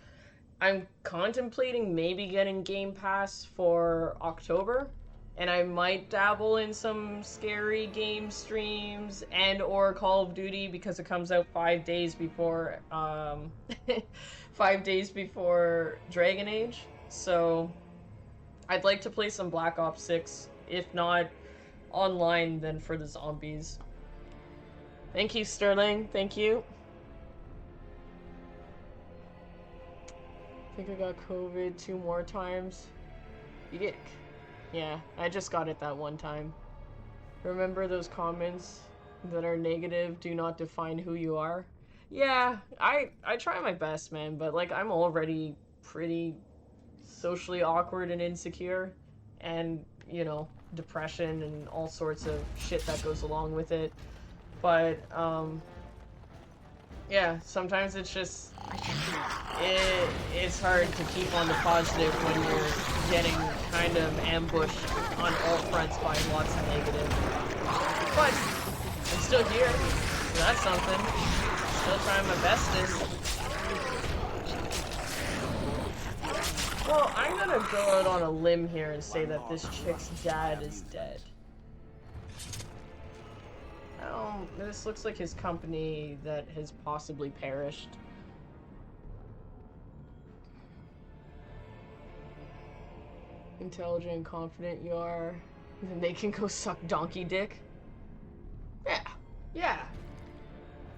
Speaker 1: I'm contemplating maybe getting Game Pass for October, and I might dabble in some scary game streams and or Call of Duty because it comes out 5 days before 5 days before Dragon Age. So I'd like to play some Black Ops 6, if not online, then for the zombies. Thank you, Sterling. Thank you. I think I got COVID 2 more times. Yuck. Yeah, I just got it that one time. Remember those comments that are negative do not define who you are? Yeah, I try my best, man, but like I'm already pretty socially awkward and insecure, and you know, depression and all sorts of shit that goes along with it. But yeah, sometimes it's just it's hard to keep on the positive when you're getting kind of ambushed on all fronts by lots of negative. But I'm still here, so that's something. Still trying my bestest. Well, I'm gonna go out on a limb here and say that this chick's dad is dead. This looks like his company that has possibly perished. Intelligent and confident you are, then they can go suck donkey dick. Yeah.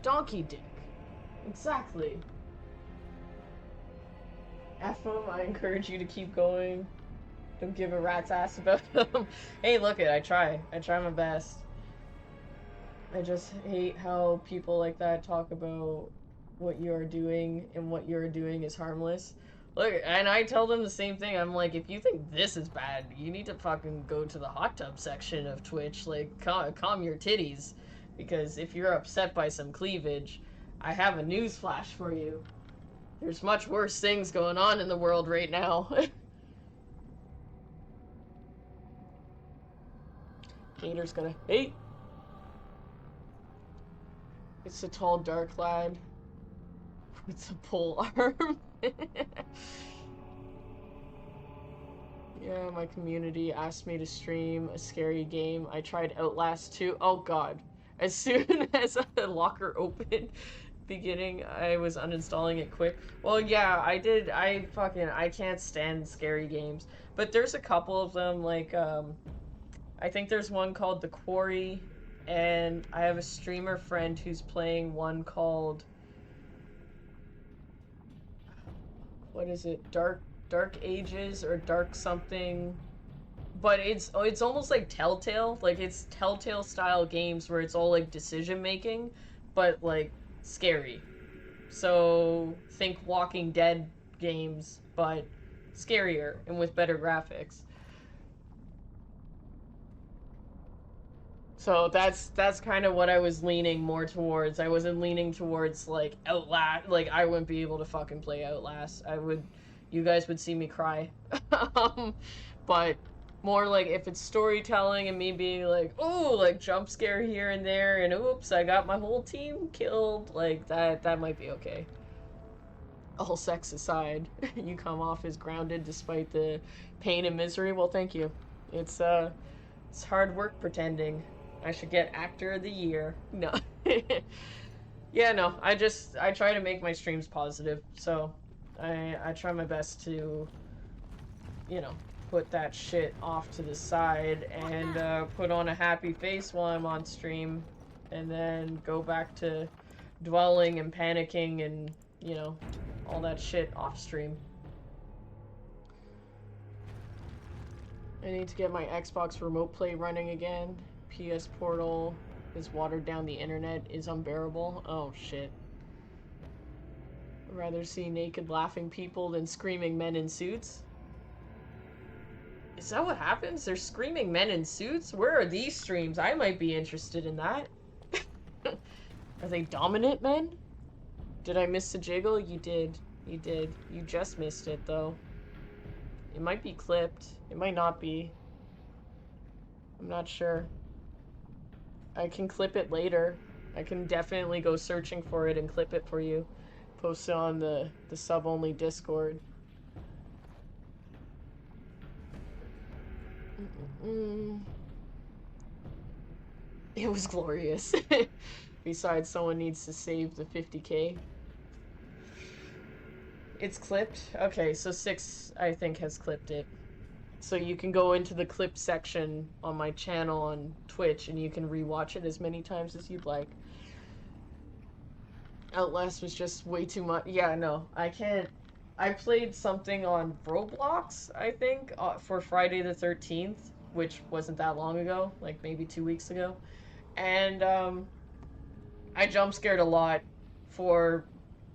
Speaker 1: Donkey dick. Exactly. F them, I encourage you to keep going. Don't give a rat's ass about them. Hey, look it, I try my best. I just hate how people like that talk about what you're doing and what you're doing is harmless. Look, and I tell them the same thing. I'm like, if you think this is bad, you need to fucking go to the hot tub section of Twitch. Like, calm your titties. Because if you're upset by some cleavage, I have a news flash for you. There's much worse things going on in the world right now. Haters gonna hate. It's a tall, dark lad with a pole arm. Yeah, my community asked me to stream a scary game. I tried Outlast 2. Oh god. As soon as the locker opened, beginning, I was uninstalling it quick. Well, yeah, I did. I can't stand scary games. But there's a couple of them, like, I think there's one called The Quarry. And I have a streamer friend who's playing one called, what is it? Dark Ages or Dark something. But it's almost like Telltale. Like it's Telltale style games where it's all like decision making, but like scary. So think Walking Dead games, but scarier and with better graphics. So that's kind of what I was leaning more towards. I wasn't leaning towards like Outlast. Like I wouldn't be able to fucking play Outlast. You guys would see me cry. But more like if it's storytelling and me being like, oh, like jump scare here and there, and oops, I got my whole team killed. Like that might be okay. All sex aside, you come off as grounded despite the pain and misery. Well, thank you. It's It's hard work pretending. I should get actor of the year. No. Yeah, no. I try to make my streams positive. So I try my best to, you know, put that shit off to the side and put on a happy face while I'm on stream, and then go back to dwelling and panicking and, you know, all that shit off stream. I need to get my Xbox remote play running again. PS Portal is watered down, the internet is unbearable. Oh shit. I'd rather see naked laughing people than screaming men in suits. Is that what happens? They're screaming men in suits? Where are these streams? I might be interested in that. Are they dominant men? Did I miss the jiggle? You did. You did. You just missed it, though. It might be clipped. It might not be. I'm not sure. I can clip it later. I can definitely go searching for it and clip it for you. Post it on the sub-only Discord. It was glorious. Besides, someone needs to save the 50K. It's clipped? Okay, so 6, I think, has clipped it. So you can go into the clip section on my channel on Twitch and you can rewatch it as many times as you'd like. Outlast was just way too much. Yeah, no, I can't. I played something on Roblox, I think, for Friday the 13th, which wasn't that long ago, like maybe 2 weeks ago. And I jump scared a lot for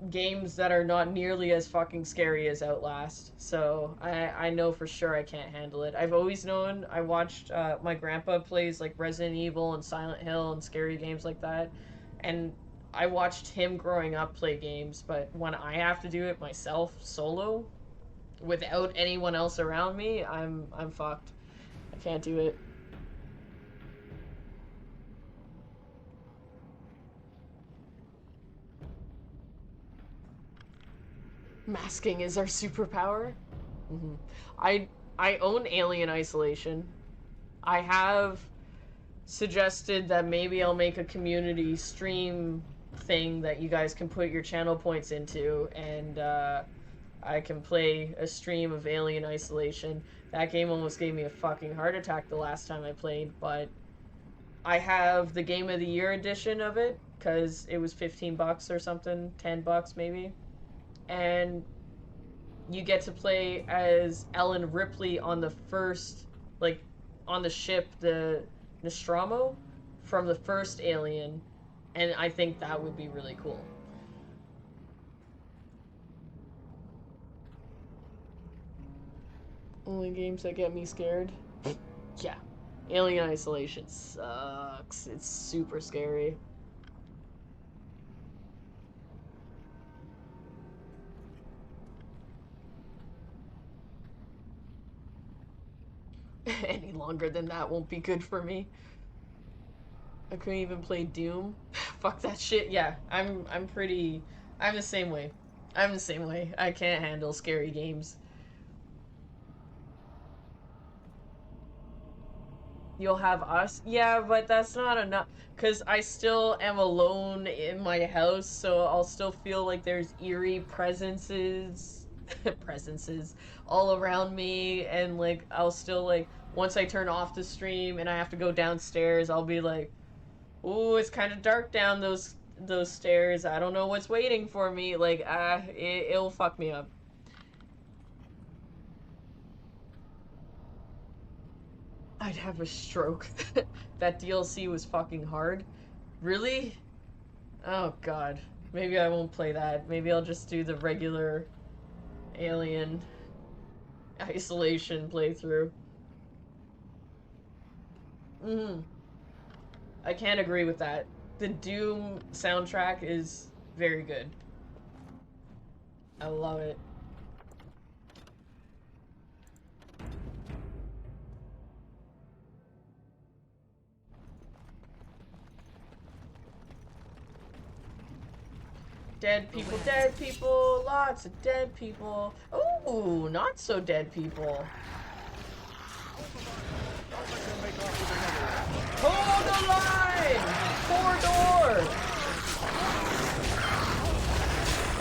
Speaker 1: games that are not nearly as fucking scary as Outlast. So I know for sure I can't handle it. I've always known. I watched my grandpa plays like Resident Evil and Silent Hill and scary games like that. And I watched him growing up play games, but when I have to do it myself solo without anyone else around me, I'm fucked. I can't do it. Masking is our superpower. I own Alien Isolation. I have suggested that maybe I'll make a community stream thing that you guys can put your channel points into, and I can play a stream of Alien Isolation. That game almost gave me a fucking heart attack the last time I played, but I have the Game of the Year edition of it because it was 15 bucks or something, 10 bucks maybe. And you get to play as Ellen Ripley on the first, like, on the ship, the Nostromo, from the first Alien, and I think that would be really cool. Only games that get me scared? Yeah. Alien Isolation sucks. It's super scary. Any longer than that won't be good for me. I couldn't even play Doom. Fuck that shit. Yeah, I'm the same way. I'm the same way. I can't handle scary games. You'll have us? Yeah, but that's not enough. Because I still am alone in my house, so I'll still feel like there's eerie presences all around me, and like I'll still like, once I turn off the stream and I have to go downstairs, I'll be like, ooh, it's kind of dark down those stairs. I don't know what's waiting for me. Like, it'll fuck me up. I'd have a stroke. That DLC was fucking hard. Really? Oh god. Maybe I won't play that. Maybe I'll just do the regular Alien Isolation playthrough. I can't agree with that. The Doom soundtrack is very good. I love it. Dead people, lots of dead people. Ooh, not so dead people. Hold the line! 4 doors!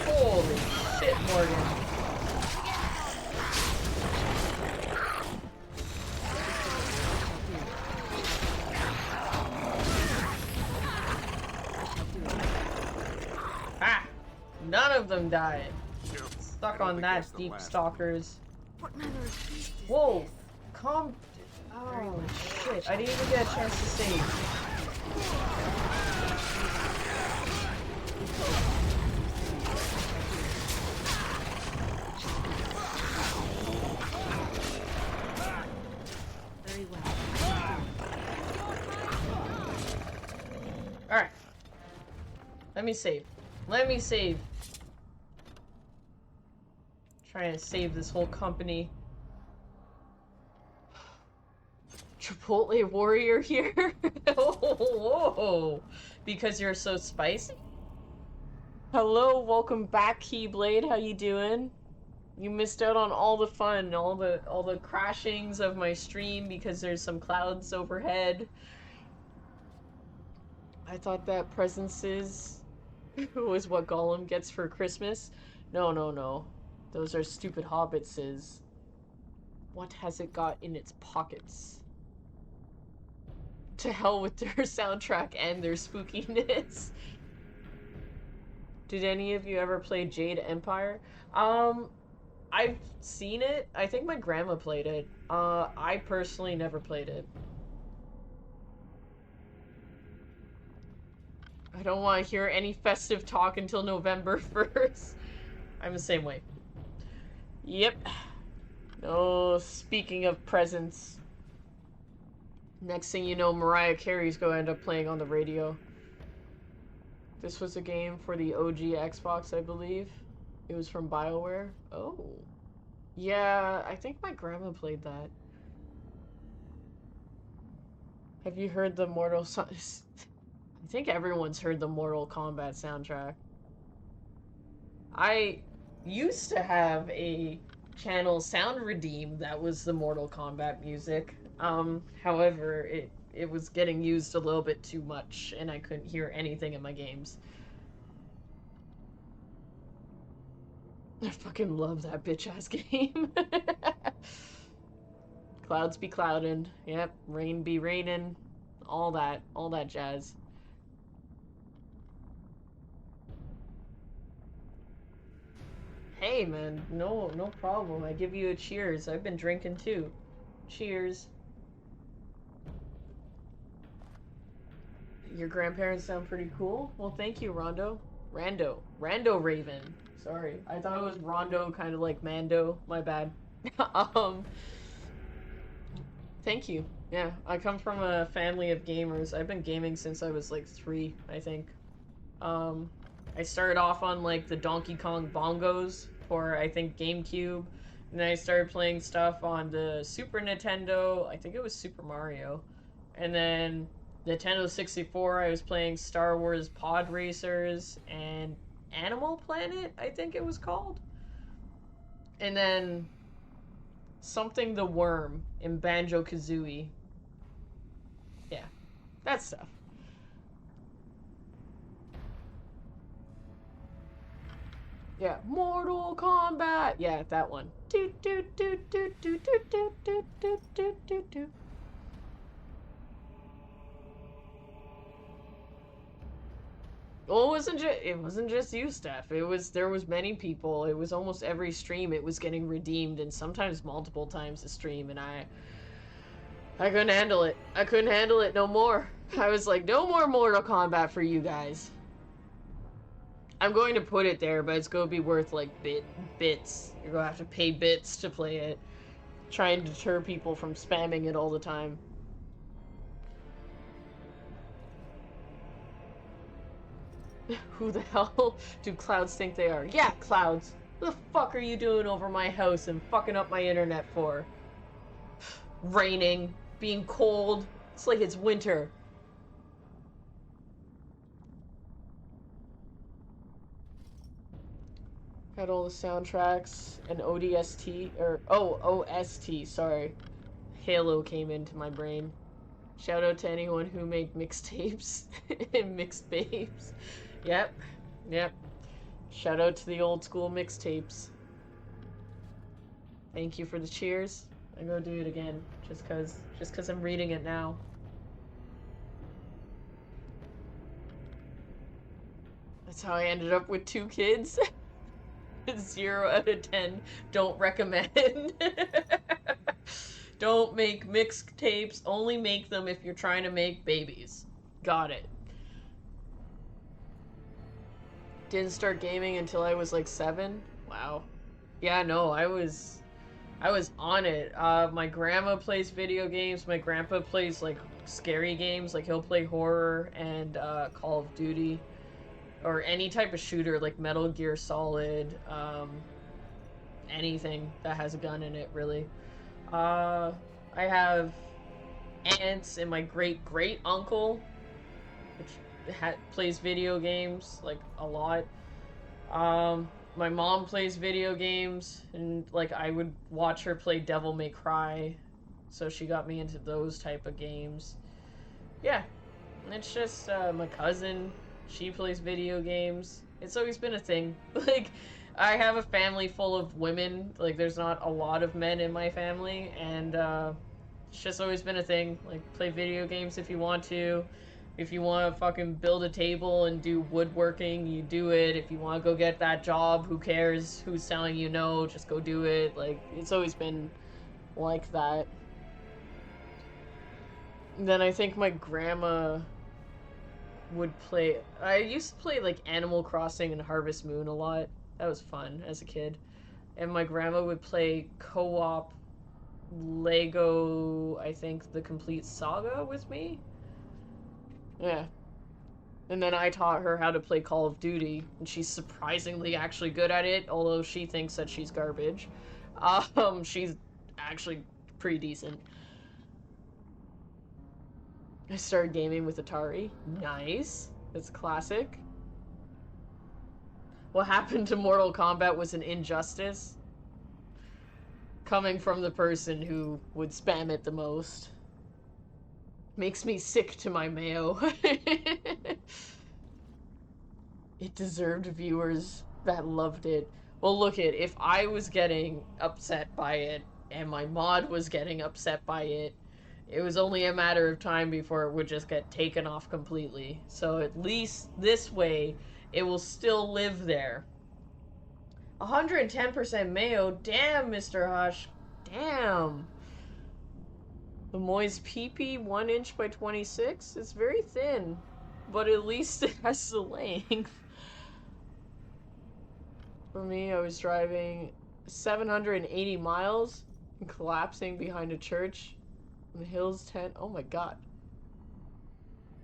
Speaker 1: Holy shit, Morgan. Ah! None of them died. Stuck on that, Deepstalkers.
Speaker 3: What manner of beast is
Speaker 1: Whoa!
Speaker 3: this?
Speaker 1: Calm. Oh shit! I didn't even get a chance to save.
Speaker 3: Very well.
Speaker 1: All right. Let me save. Let me save. Trying to save this whole company. Chipotle warrior here? Whoa! Because you're so spicy? Hello, welcome back, Keyblade. How you doing? You missed out on all the fun, all the crashings of my stream because there's some clouds overhead. I thought that presences was what Golem gets for Christmas. No, no, no. Those are stupid hobbitses. What has it got in its pockets? To hell with their soundtrack and their spookiness. Did any of you ever play Jade Empire? I've seen it. I think my grandma played it. I personally never played it. I don't want to hear any festive talk until November 1st. I'm the same way. Yep. No, speaking of presents. Next thing you know, Mariah Carey's going to end up playing on the radio. This was a game for the OG Xbox, I believe. It was from BioWare. Oh. Yeah, I think my grandma played that. Have you heard the Mortal... I think everyone's heard the Mortal Kombat soundtrack. I used to have a channel, Sound Redeem, that was the Mortal Kombat music. However, it was getting used a little bit too much, and I couldn't hear anything in my games. I fucking love that bitch-ass game. Clouds be cloudin'. Yep, rain be rainin'. All that jazz. Hey, man, no problem. I give you a cheers. I've been drinking too. Cheers. Your grandparents sound pretty cool. Well, thank you, Rondo. Rando Raven. Sorry, I thought it was Rondo, kind of like Mando. My bad. Thank you. Yeah, I come from a family of gamers. I've been gaming since I was like 3, I think. I started off on like the Donkey Kong bongos for, I think, GameCube. And then I started playing stuff on the Super Nintendo. I think it was Super Mario. And then Nintendo 64, I was playing Star Wars Pod Racers and Animal Planet, I think it was called. And then something the Worm in Banjo-Kazooie. Yeah, that stuff. Yeah, Mortal Kombat. Yeah, that one. Do do do do do do do do do do do do. Well, it wasn't just you, Steph. There was many people. It was almost every stream it was getting redeemed, and sometimes multiple times a stream, and I couldn't handle it. I couldn't handle it no more. I was like, no more Mortal Kombat for you guys. I'm going to put it there, but it's going to be worth like bits. You're going to have to pay bits to play it. Try and deter people from spamming it all the time. Who the hell do clouds think they are? Yeah, clouds. What the fuck are you doing over my house and fucking up my internet for? Raining, being cold. It's like it's winter. Had all the soundtracks and ODST, or OST, sorry. Halo came into my brain. Shout out to anyone who made mixtapes and mixed babes. Yep. Yep. Shout out to the old school mixtapes. Thank you for the cheers. I'm gonna do it again, just cause I'm reading it now. That's how I ended up with 2 kids. 0 out of 10. Don't recommend. Don't make mixtapes. Only make them if you're trying to make babies. Got it. Didn't start gaming until I was like 7. Wow. Yeah, no, I was on it. My grandma plays video games. My grandpa plays like scary games. Like he'll play horror and Call of Duty, or any type of shooter like Metal Gear Solid. Anything that has a gun in it, really. I have aunts and my great uncle, which plays video games like a lot. My mom plays video games, and like I would watch her play Devil May Cry, so she got me into those type of games. Yeah, it's just my cousin, she plays video games. It's always been a thing. Like, I have a family full of women. Like, there's not a lot of men in my family, and it's just always been a thing. Like, play video games if you want to. If you want to fucking build a table and do woodworking, you do it. If you want to go get that job, who cares who's telling you no, just go do it. Like, it's always been like that. And then I think my grandma would play... I used to play, like, Animal Crossing and Harvest Moon a lot. That was fun as a kid. And my grandma would play co-op Lego, I think, The Complete Saga with me. Yeah. And then I taught her how to play Call of Duty, and she's surprisingly actually good at it, although she thinks that she's garbage. She's actually pretty decent. I started gaming with Atari. Nice. It's classic. What happened to Mortal Kombat was an injustice. Coming from the person who would spam it the most. Makes me sick to my mayo. It deserved viewers that loved it. Well, look it, if I was getting upset by it, and my mod was getting upset by it, it was only a matter of time before it would just get taken off completely. So at least this way, it will still live there. 110% mayo? Damn, Mr. Hush. Damn. The Moy's peepee, 1 inch by 26? It's very thin, but at least it has the length. For me, I was driving 780 miles and collapsing behind a church in the Hills tent. Oh my god.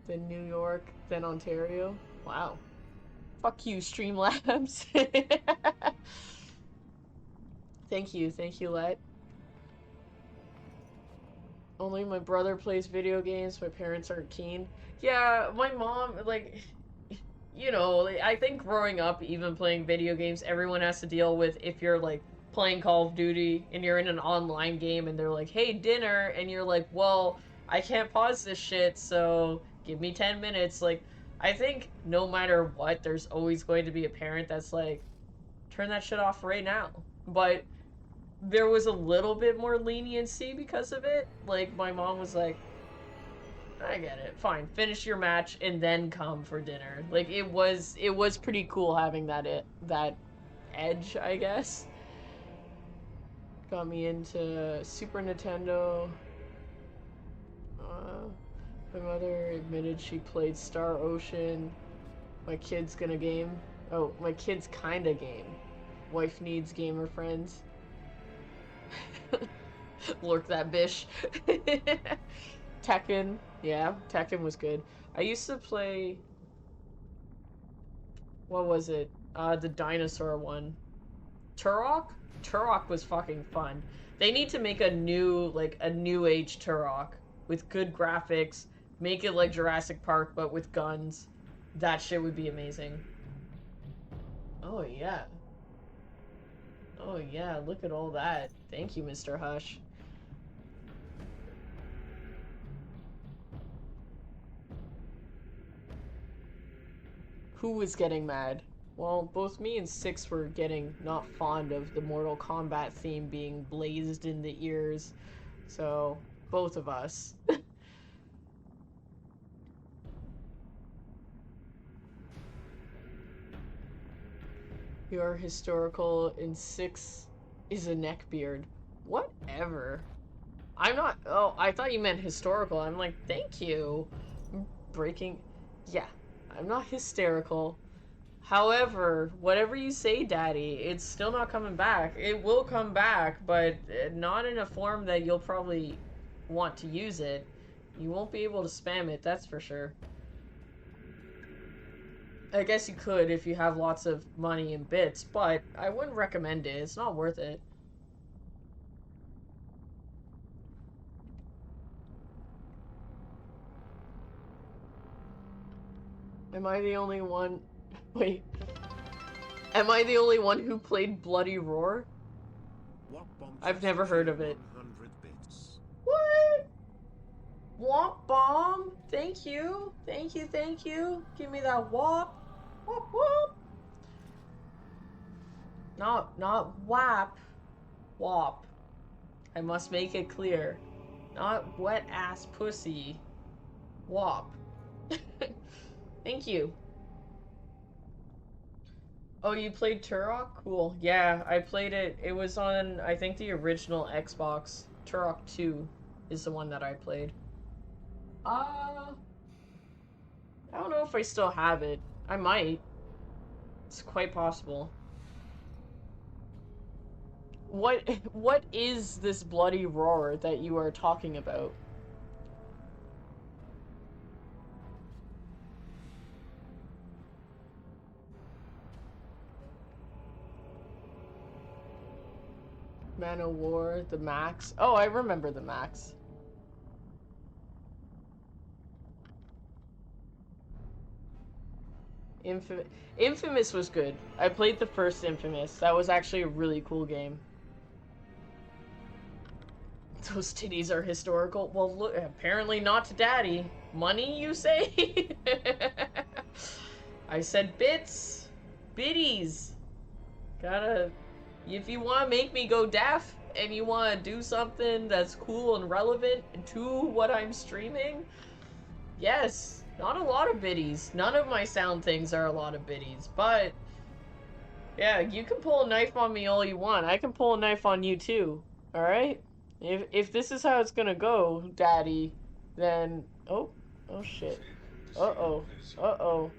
Speaker 1: Then New York, then Ontario. Wow. Fuck you, Streamlabs. Thank you, Let. Only my brother plays video games, my parents aren't keen. Yeah, my mom, like, you know, I think growing up, even playing video games, everyone has to deal with if you're, like, playing Call of Duty and you're in an online game and they're like, hey, dinner, and you're like, well, I can't pause this shit, so give me 10 minutes. Like, I think no matter what, there's always going to be a parent that's like, turn that shit off right now. But there was a little bit more leniency because of it. Like, my mom was like, I get it, fine, finish your match and then come for dinner. Like, it was pretty cool having that edge, I guess. Got me into Super Nintendo. My mother admitted she played Star Ocean. My kid's gonna game. Oh, my kid's kinda game. Wife needs gamer friends. Lurk that bish. Tekken. Yeah, Tekken was good. I used to play... What was it? The dinosaur one. Turok? Turok was fucking fun. They need to make a new age Turok with good graphics. Make it like Jurassic Park, but with guns. That shit would be amazing. Oh, yeah. Oh, yeah, look at all that. Thank you, Mr. Hush. Who was getting mad? Well, both me and Six were getting not fond of the Mortal Kombat theme being blazed in the ears. So, both of us. You're historical and Six is a neckbeard. Whatever. I'm not. Oh, I thought you meant historical. I'm like, thank you. Breaking. Yeah, I'm not hysterical. However, whatever you say, Daddy, it's still not coming back. It will come back, but not in a form that you'll probably want to use it. You won't be able to spam it, that's for sure. I guess you could if you have lots of money and bits, but I wouldn't recommend it. It's not worth it. Am I the only one? Wait. Am I the only one who played Bloody Roar? I've never heard of it.
Speaker 4: 100 bits.
Speaker 1: What? Womp bomb? Thank you. Thank you, thank you. Give me that wop. Whoop whoop. Not whap. Wop. I must make it clear. Not wet ass pussy. Wop. Thank you. Oh, you played Turok? Cool. Yeah, I played it. It was on, I think, the original Xbox. Turok 2 is the one that I played. I don't know if I still have it. I might. It's quite possible. What is this Bloody Roar that you are talking about? Man of War, the Max. Oh, I remember the Max. Infamous was good. I played the first Infamous. That was actually a really cool game. Those titties are historical. Well, look, apparently not to Daddy. Money, you say? I said bits. Biddies. Gotta... If you want to make me go deaf and you want to do something that's cool and relevant to what I'm streaming, yes, not a lot of biddies. None of my sound things are a lot of biddies, but yeah, you can pull a knife on me all you want. I can pull a knife on you too, alright? If this is how it's gonna go, Daddy, then... Oh shit. Uh-oh. Uh-oh.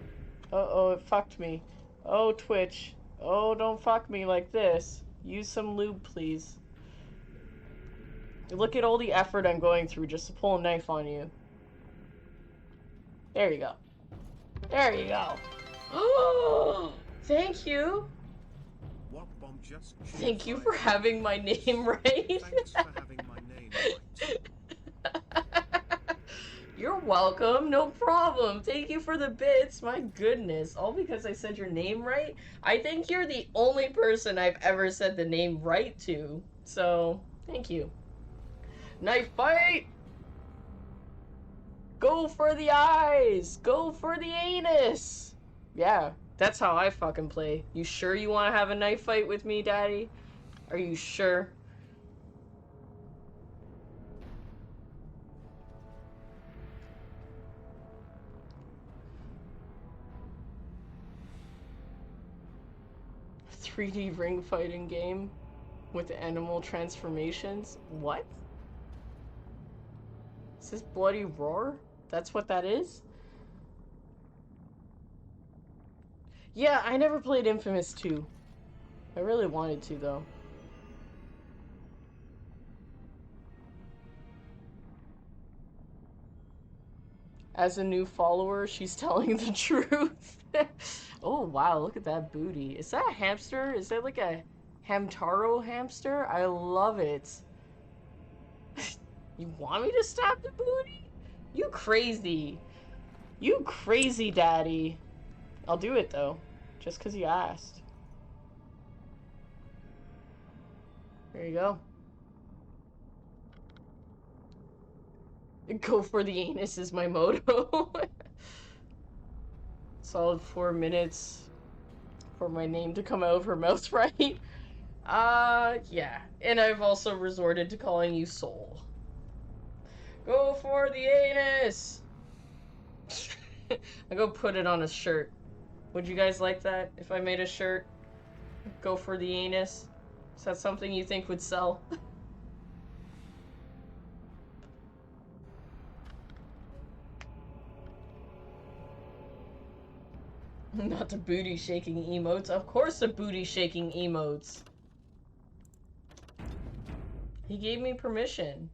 Speaker 1: Uh-oh, it fucked me. Oh, Twitch. Oh, don't fuck me like this. Use some lube, please. Look at all the effort I'm going through just to pull a knife on you. There you go. There you go. Oh, thank you.
Speaker 4: What bomb just
Speaker 1: Thank you for having my name right.
Speaker 4: Thanks for having my name right.
Speaker 1: You're welcome, no problem. Thank you for the bits. My goodness, all because I said your name right. I think you're the only person I've ever said the name right to. So, thank you. Knife fight! Go for the eyes! Go for the anus! Yeah, that's how I fucking play. You sure you want to have a knife fight with me, Daddy? Are you sure? ...3D ring fighting game with animal transformations? What? Is this Bloody Roar? That's what that is? Yeah, I never played Infamous 2. I really wanted to, though. As a new follower, she's telling the truth. Oh, wow, look at that booty. Is that a hamster? Is that like a Hamtaro hamster? I love it. You want me to stop the booty? You crazy. You crazy, Daddy. I'll do it, though. Just because you asked. There you go. Go for the anus is my motto. Solid 4 minutes for my name to come out of her mouth, right? Yeah. And I've also resorted to calling you Soul. Go for the anus! I go put it on a shirt. Would you guys like that if I made a shirt? Go for the anus? Is that something you think would sell? Not the booty shaking emotes. Of course the booty shaking emotes. He gave me permission.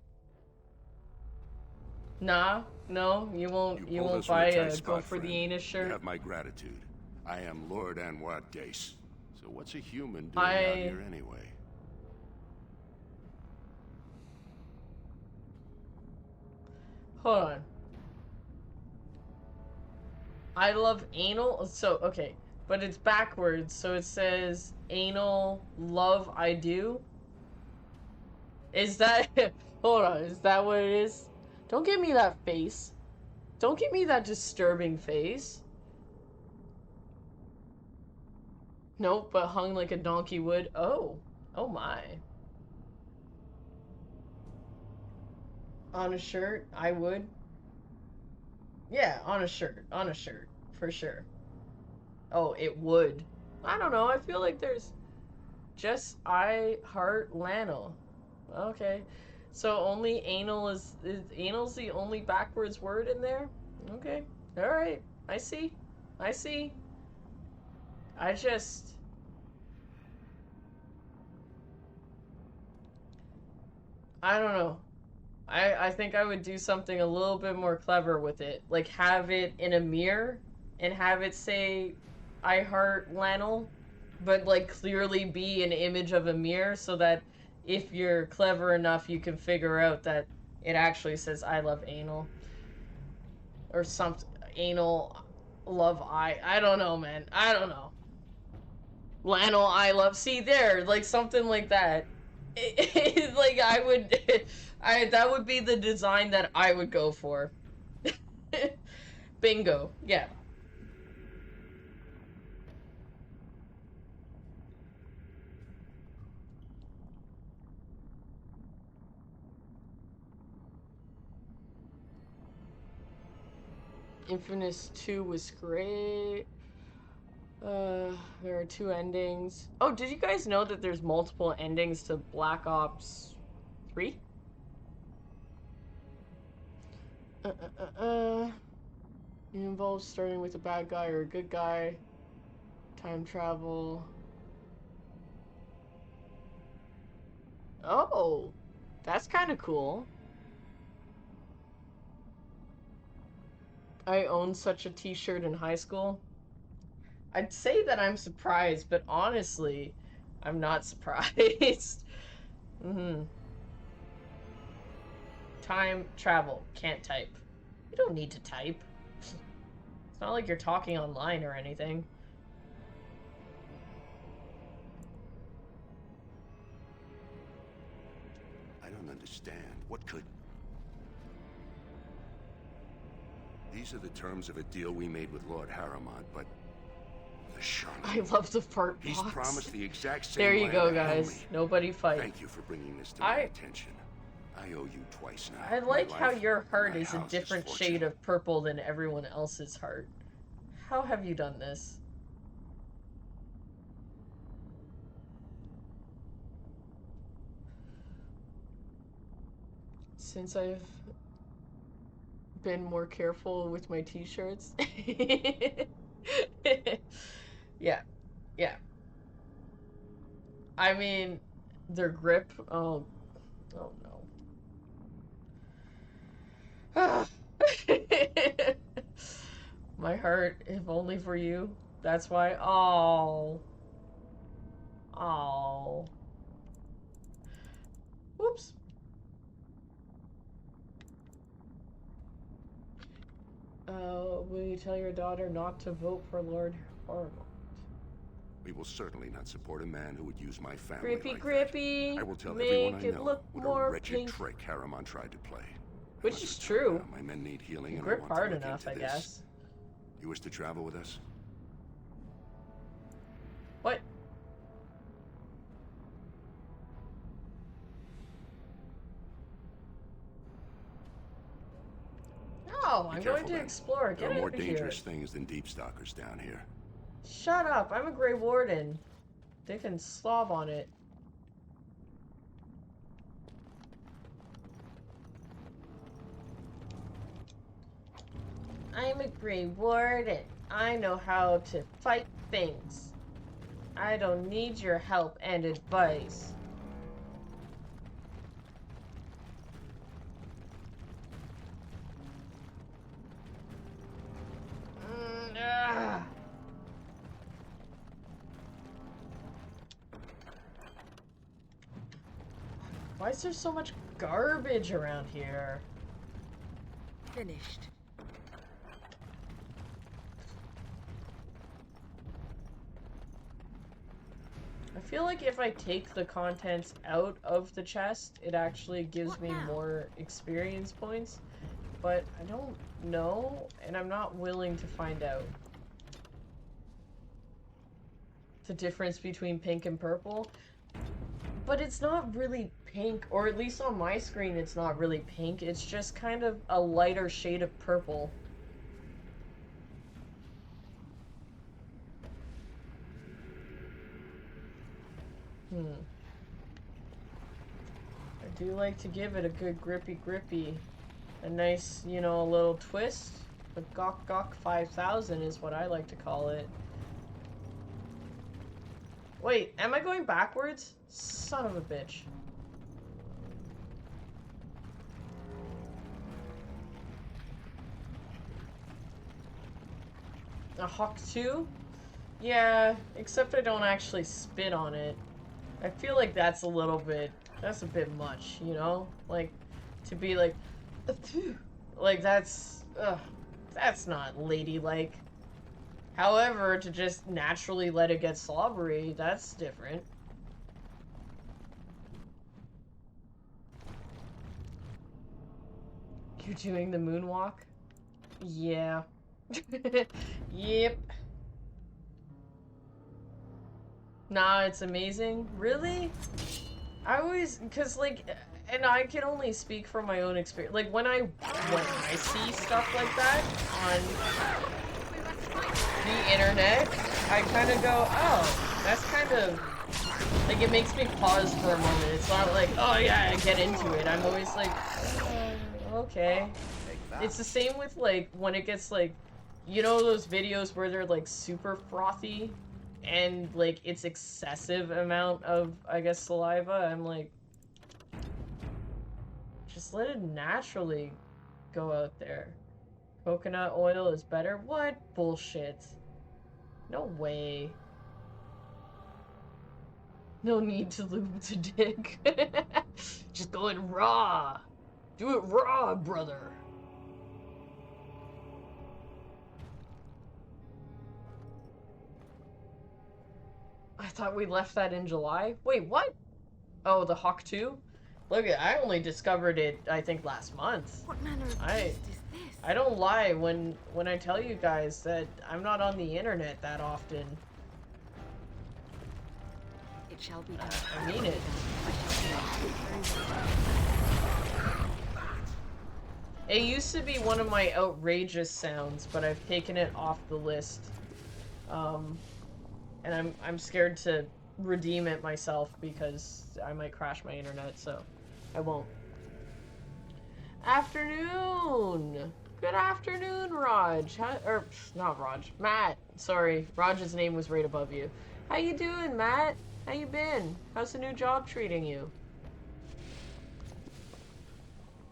Speaker 1: Nah, no, you won't buy a go for the anus shirt.
Speaker 5: You have my gratitude. I am Lord Anwar Gase. So what's a human doing out here anyway?
Speaker 1: Hold on. I love anal. So, okay. But it's backwards. So it says anal love I do. Is that... Hold on. Is that what it is? Don't give me that face. Don't give me that disturbing face. Nope, but hung like a donkey would. Oh. Oh my. On a shirt, I would. Yeah, on a shirt. On a shirt. For sure. Oh, it would. I don't know. I feel like there's just I heart Lano. Okay. So only anal is anal's the only backwards word in there? Okay. Alright. I see. I see. I just... I don't know. I think I would do something a little bit more clever with it. Like have it in a mirror and have it say I heart Lanel, but like clearly be an image of a mirror so that if you're clever enough you can figure out that it actually says I love anal. Or something. Anal love I don't know, man. I don't know. Lanel I love. See there, like something like that. Like I would that would be the design that I would go for. Bingo. Yeah. Infamous 2 was great. There are 2 endings. Oh, did you guys know that there's multiple endings to Black Ops 3? It involves starting with a bad guy or a good guy. Time travel. Oh, that's kind of cool. I owned such a t-shirt in high school. I'd say that I'm surprised, but honestly, I'm not surprised. Time travel. Can't type. You don't need to type. It's not like you're talking online or anything.
Speaker 5: I don't understand. What could... These are the terms of a deal we made with Lord Harriman, but... The Charlotte...
Speaker 1: I love the fart box.
Speaker 5: He's promised the exact same
Speaker 1: There you
Speaker 5: land
Speaker 1: go,
Speaker 5: to
Speaker 1: guys.
Speaker 5: Henry.
Speaker 1: Nobody fight.
Speaker 5: Thank you for bringing this to my attention. I owe you twice now.
Speaker 1: I like
Speaker 5: My
Speaker 1: how
Speaker 5: life,
Speaker 1: your heart
Speaker 5: my
Speaker 1: is a
Speaker 5: house,
Speaker 1: different
Speaker 5: this
Speaker 1: shade
Speaker 5: fortune.
Speaker 1: of purple than everyone else's heart. How have you done this? Since I've been more careful with my t-shirts. Yeah. Yeah. I mean, their grip. Oh no. My heart, if only for you. That's why. Oh. Oh. Whoops. Will you tell your daughter not to vote for Lord Horrible?
Speaker 5: We will certainly not support a man who would use my family
Speaker 1: Grippy,
Speaker 5: like
Speaker 1: grippy.
Speaker 5: that. I will tell
Speaker 1: Make
Speaker 5: everyone I
Speaker 1: it
Speaker 5: know
Speaker 1: look
Speaker 5: what
Speaker 1: more
Speaker 5: a wretched
Speaker 1: pink.
Speaker 5: trick Harriman tried to play. I
Speaker 1: Which
Speaker 5: must
Speaker 1: is
Speaker 5: retire
Speaker 1: true.
Speaker 5: now. My men need healing, and I
Speaker 1: Grip
Speaker 5: want to
Speaker 1: hard
Speaker 5: look
Speaker 1: enough,
Speaker 5: into
Speaker 1: I
Speaker 5: this.
Speaker 1: guess.
Speaker 5: You wish to travel with us?
Speaker 1: What? No, I'm going to
Speaker 5: then.
Speaker 1: explore.
Speaker 5: There
Speaker 1: Get
Speaker 5: are more
Speaker 1: out of here.
Speaker 5: dangerous things than Deepstalkers down here.
Speaker 1: Shut up. I'm a Grey Warden. They can slob on it. I'm a Grey Warden. I know how to fight things. I don't need your help and advice. Ah. Why is there so much garbage around here?
Speaker 3: Finished.
Speaker 1: I feel like if I take the contents out of the chest, it actually gives me more experience points, but I don't know, and I'm not willing to find out. The difference between pink and purple, but it's not really pink, or at least on my screen it's not really pink, it's just kind of a lighter shade of purple. I do like to give it a good grippy, a nice, you know, a little twist. The Gok 5000 is what I like to call it. Wait, am I going backwards? Son of a bitch. A Hawk 2? Yeah, except I don't actually spit on it. I feel like that's a bit much, you know? Like, to be like, that's not ladylike. However, to just naturally let it get slobbery, that's different. You're doing the moonwalk? Yeah. Yep. Nah, it's amazing. Really? I always, cause like, and I can only speak from my own experience. Like when I see stuff like that on the internet, I kind of go, oh, that's kind of like, it makes me pause for a moment. It's not like, oh yeah, I get into it. I'm always like, okay. It's the same with like when it gets like, you know those videos where they're like super frothy and like it's excessive amount of, I guess, saliva. I'm like, just let it naturally go out there. Coconut oil is better? What bullshit? No way. No need to lube the dick. Just go in raw. Do it raw, brother. I thought we left that in July. Wait, what? Oh, the Hawk 2? Look, I only discovered it, I think, last month.
Speaker 3: What manner of beast is this?
Speaker 1: I don't lie when I tell you guys that I'm not on the internet that often.
Speaker 3: It shall be done.
Speaker 1: I mean it. It used to be one of my outrageous sounds, but I've taken it off the list. And I'm scared to redeem it myself because I might crash my internet, so I won't. Afternoon! Good afternoon, Raj. Or, not Raj. Matt. Sorry, Raj's name was right above you. How you doing, Matt? How you been? How's the new job treating you?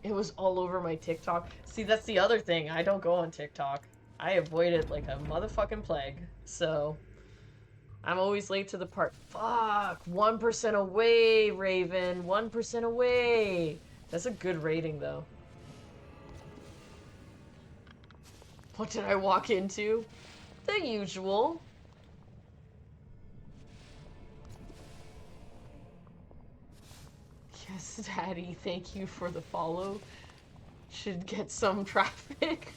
Speaker 1: It was all over my TikTok. See, that's the other thing. I don't go on TikTok. I avoid it like a motherfucking plague. So, I'm always late to the part. Fuck! 1% away, Raven. 1% away. That's a good rating, though. What did I walk into? The usual. Yes, Daddy, thank you for the follow. Should get some traffic.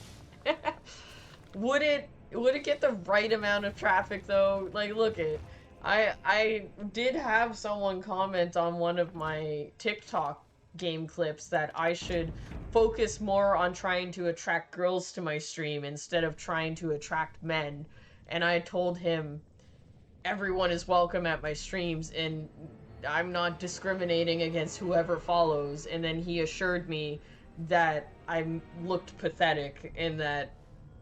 Speaker 1: Would it Would it get the right amount of traffic though? Like, look it. I did have someone comment on one of my TikTok game clips that I should focus more on trying to attract girls to my stream instead of trying to attract men. And I told him everyone is welcome at my streams and I'm not discriminating against whoever follows. And then he assured me that I looked pathetic and that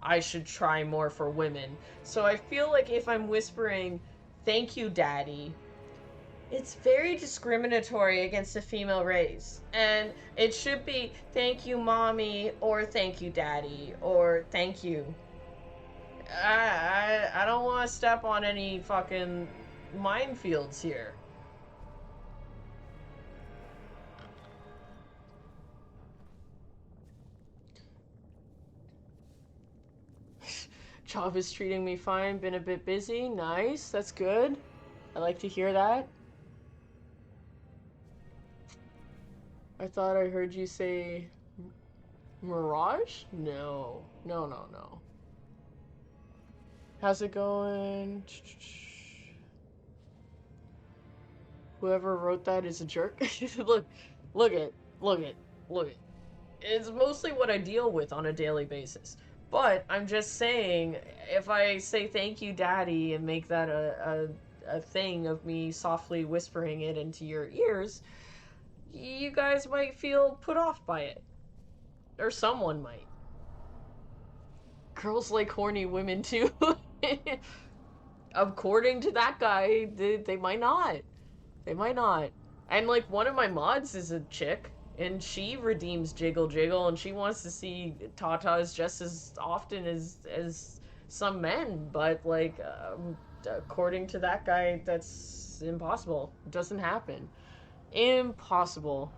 Speaker 1: I should try more for women. So I feel like if I'm whispering, "Thank you, Daddy," it's very discriminatory against the female race. And it should be, "Thank you, Mommy," or "Thank you, Daddy," or "Thank you." I don't want to step on any fucking minefields here. Job is treating me fine, been a bit busy. Nice, that's good. I like to hear that. I thought I heard you say Mirage? No. No, no, no. How's it going? Whoever wrote that is a jerk. Look it. It's mostly what I deal with on a daily basis. But I'm just saying, if I say "Thank you, Daddy" and make that a thing of me softly whispering it into your ears, you guys might feel put off by it. Or someone might. Girls like horny women too. According to that guy, they might not. They might not. And like one of my mods is a chick, and she redeems Jiggle Jiggle, and she wants to see tatas just as often as some men. But like, according to that guy, that's impossible. It doesn't happen. Impossible.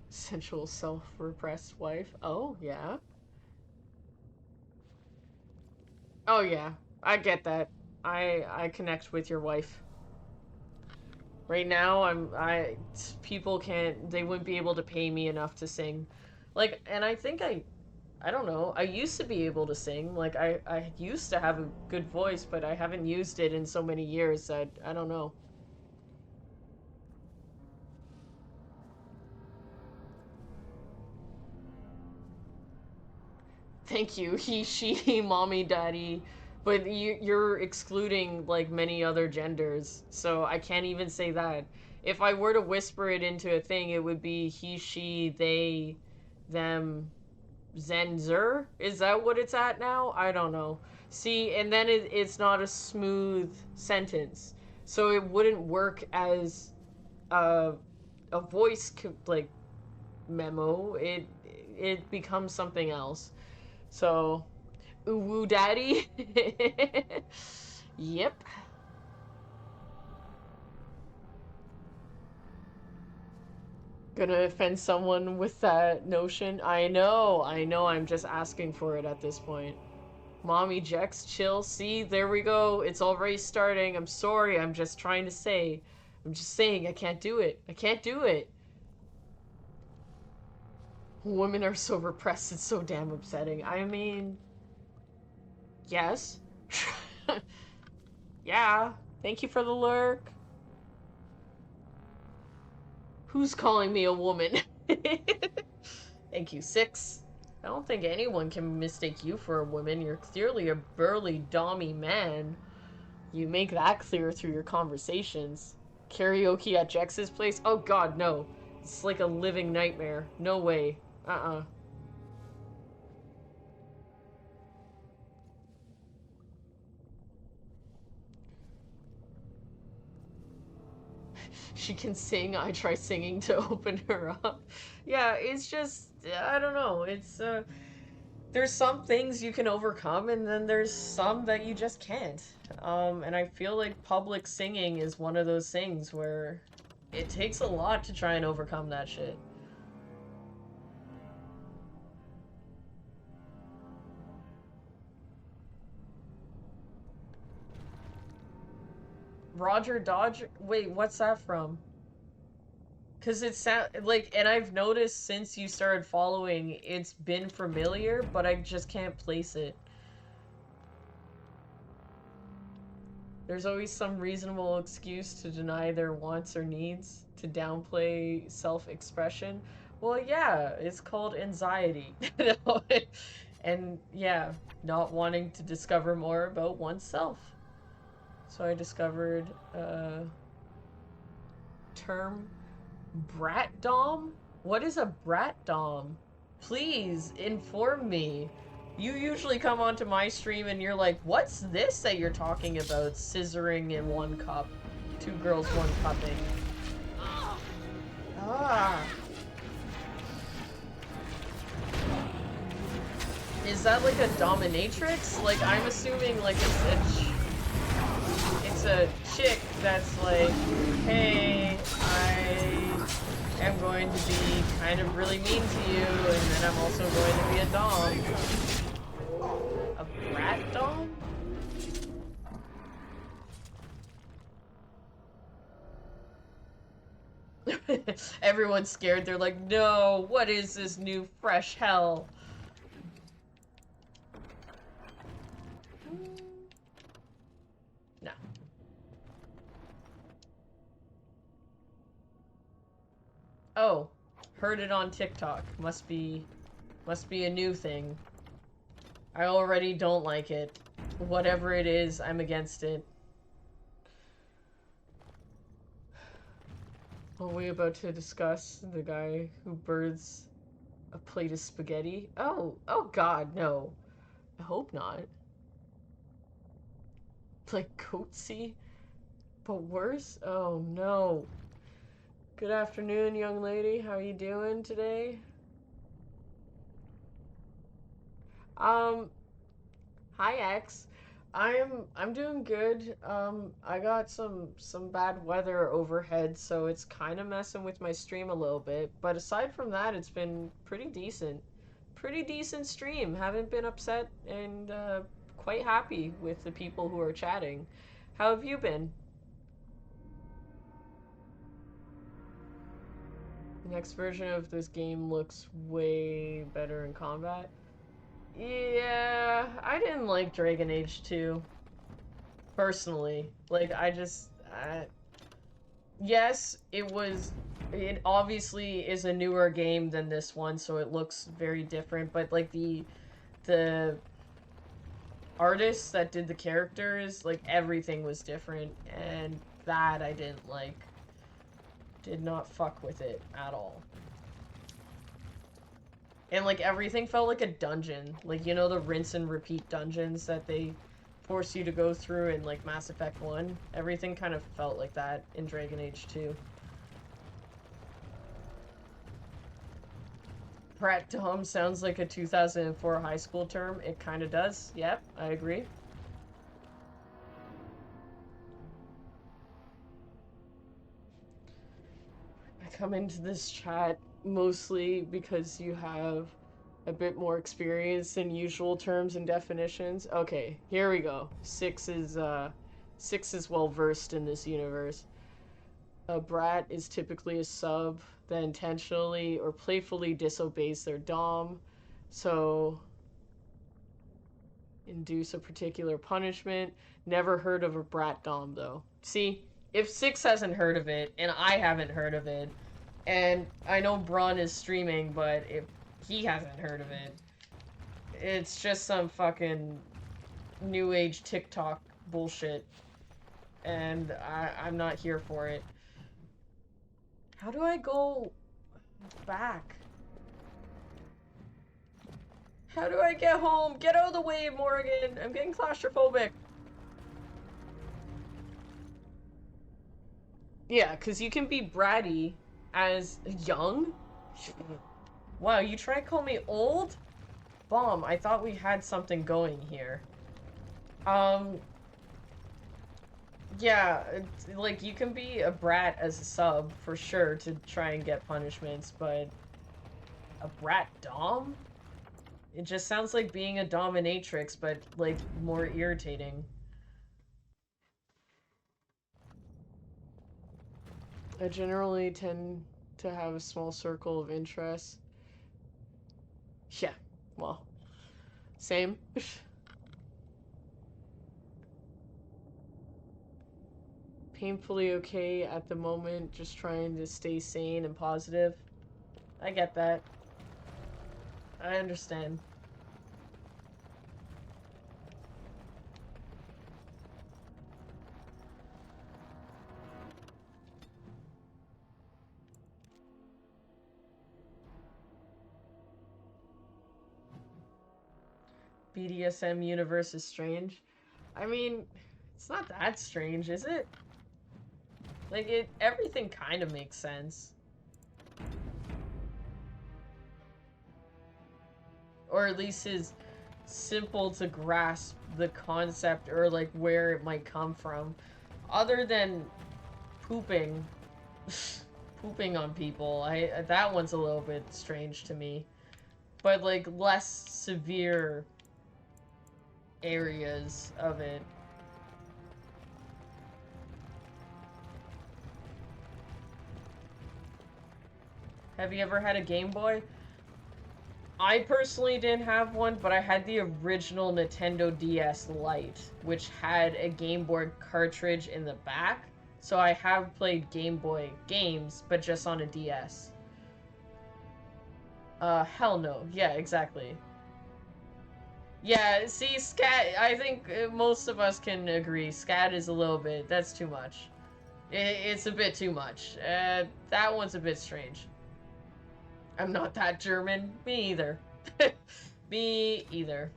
Speaker 1: Sensual self-repressed wife. Oh yeah. Oh yeah. I get that. I connect with your wife. Right now, people can't, they wouldn't be able to pay me enough to sing. Like, and I think I don't know, I used to be able to sing. Like, I used to have a good voice, but I haven't used it in so many years that, I don't know. Thank you, he, she, mommy, daddy. But you're excluding, like, many other genders, so I can't even say that. If I were to whisper it into a thing, it would be he, she, they, them, Zenzer? Is that what it's at now? I don't know. See, and then it's not a smooth sentence. So it wouldn't work as a voice, like, memo. It becomes something else. So, Uwu Daddy? Yep. Gonna offend someone with that notion? I know, I'm just asking for it at this point. Mommy Jex, chill. See, there we go. It's already starting. I'm sorry, I'm just trying to say. I'm just saying I can't do it. I can't do it. Women are so repressed, it's so damn upsetting. I mean... Yes. Yeah. Thank you for the lurk. Who's calling me a woman? Thank you, 6. I don't think anyone can mistake you for a woman. You're clearly a burly, dommy man. You make that clear through your conversations. Karaoke at Jex's place? Oh god, no. It's like a living nightmare. No way. She can sing. I try singing to open her up. Yeah, it's just, I don't know. It's, there's some things you can overcome, and then there's some that you just can't. And I feel like public singing is one of those things where it takes a lot to try and overcome that shit. Roger Dodge? Wait, what's that from? Cause it sound like, and I've noticed since you started following, it's been familiar, but I just can't place it. There's always some reasonable excuse to deny their wants or needs, to downplay self-expression. Well, yeah, it's called anxiety. And yeah, not wanting to discover more about oneself. So I discovered term brat dom? What is a brat dom? Please inform me. You usually come onto my stream and you're like, what's this that you're talking about? Scissoring in one cup. Two girls, one cupping. Ah. Is that like a dominatrix? Like, I'm assuming like it's a chick that's like, hey, I am going to be kind of really mean to you, and then I'm also going to be a dom. A brat dom? Everyone's scared. They're like, no, what is this new fresh hell? No. Oh, heard it on TikTok. Must be a new thing. I already don't like it. Whatever it is, I'm against it. Are we about to discuss the guy who birds a plate of spaghetti? Oh god, no. I hope not. Like Coatsy? But worse? Oh no. Good afternoon, young lady. How are you doing today? Hi X. I'm doing good. I got some bad weather overhead, so it's kind of messing with my stream a little bit. But aside from that, it's been pretty decent. Pretty decent stream. Haven't been upset and quite happy with the people who are chatting. How have you been? The next version of this game looks way better in combat. Yeah, I didn't like Dragon Age 2. Personally. Like, yes, it obviously is a newer game than this one, so it looks very different, but like the artists that did the characters, like everything was different, and that I didn't like. Did not fuck with it at all. And like everything felt like a dungeon. Like, you know, the rinse and repeat dungeons that they force you to go through in like Mass Effect 1? Everything kind of felt like that in Dragon Age 2. Brat Dom sounds like a 2004 high school term. It kind of does. Yep, I agree. I come into this chat mostly because you have a bit more experience than usual terms and definitions. Okay, here we go. Six is well versed in this universe. A brat is typically a sub that intentionally or playfully disobeys their dom, so induce a particular punishment. Never heard of a brat dom though. See, if Six hasn't heard of it and I haven't heard of it, and I know Braun is streaming, but if he hasn't heard of it, it's just some fucking new age TikTok bullshit, and I'm not here for it. How do I go back? How do I get home? Get out of the way, Morgan! I'm getting claustrophobic. Yeah, because you can be bratty as young? Wow, you try to call me old? Bomb, I thought we had something going here. Yeah, like, you can be a brat as a sub, for sure, to try and get punishments, but a brat dom? It just sounds like being a dominatrix, but, like, more irritating. I generally tend to have a small circle of interest. Yeah, well, same. Painfully okay at the moment, just trying to stay sane and positive. I get that. I understand. BDSM universe is strange. I mean, it's not that strange, is it? Like, everything kind of makes sense. Or at least is simple to grasp the concept or, like, where it might come from. Other than pooping. Pooping on people. That one's a little bit strange to me. But, like, less severe areas of it. Have you ever had a Game Boy? I personally didn't have one, but I had the original Nintendo DS Lite, which had a Game Boy cartridge in the back. So I have played Game Boy games, but just on a DS. Hell no. Yeah, exactly. Yeah, see, scat, I think most of us can agree, scat is a little bit, that's too much. It's a bit too much. That one's a bit strange. I'm not that German. Me either. Me either.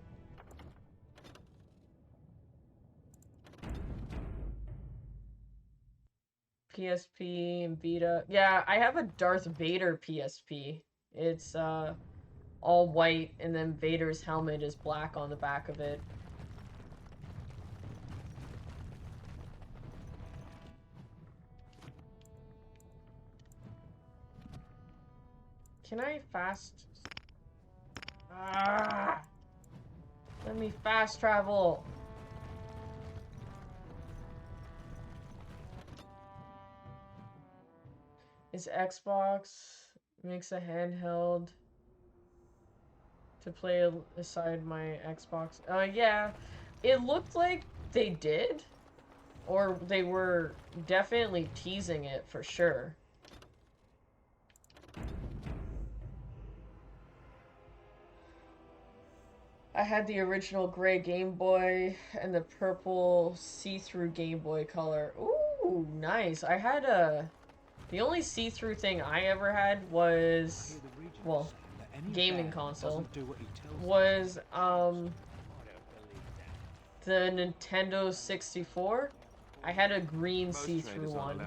Speaker 1: PSP and Vita. Yeah, I have a Darth Vader PSP. It's, all white, and then Vader's helmet is black on the back of it. Can I fast... Ah! Let me fast travel! Is Xbox makes a handheld to play aside my Xbox? Yeah. It looked like they did. Or they were definitely teasing it for sure. I had the original gray Game Boy and the purple see-through Game Boy Color. Ooh, nice. I had the only see-through thing I ever had was, well, gaming console, was, the Nintendo 64. I had a green see-through one.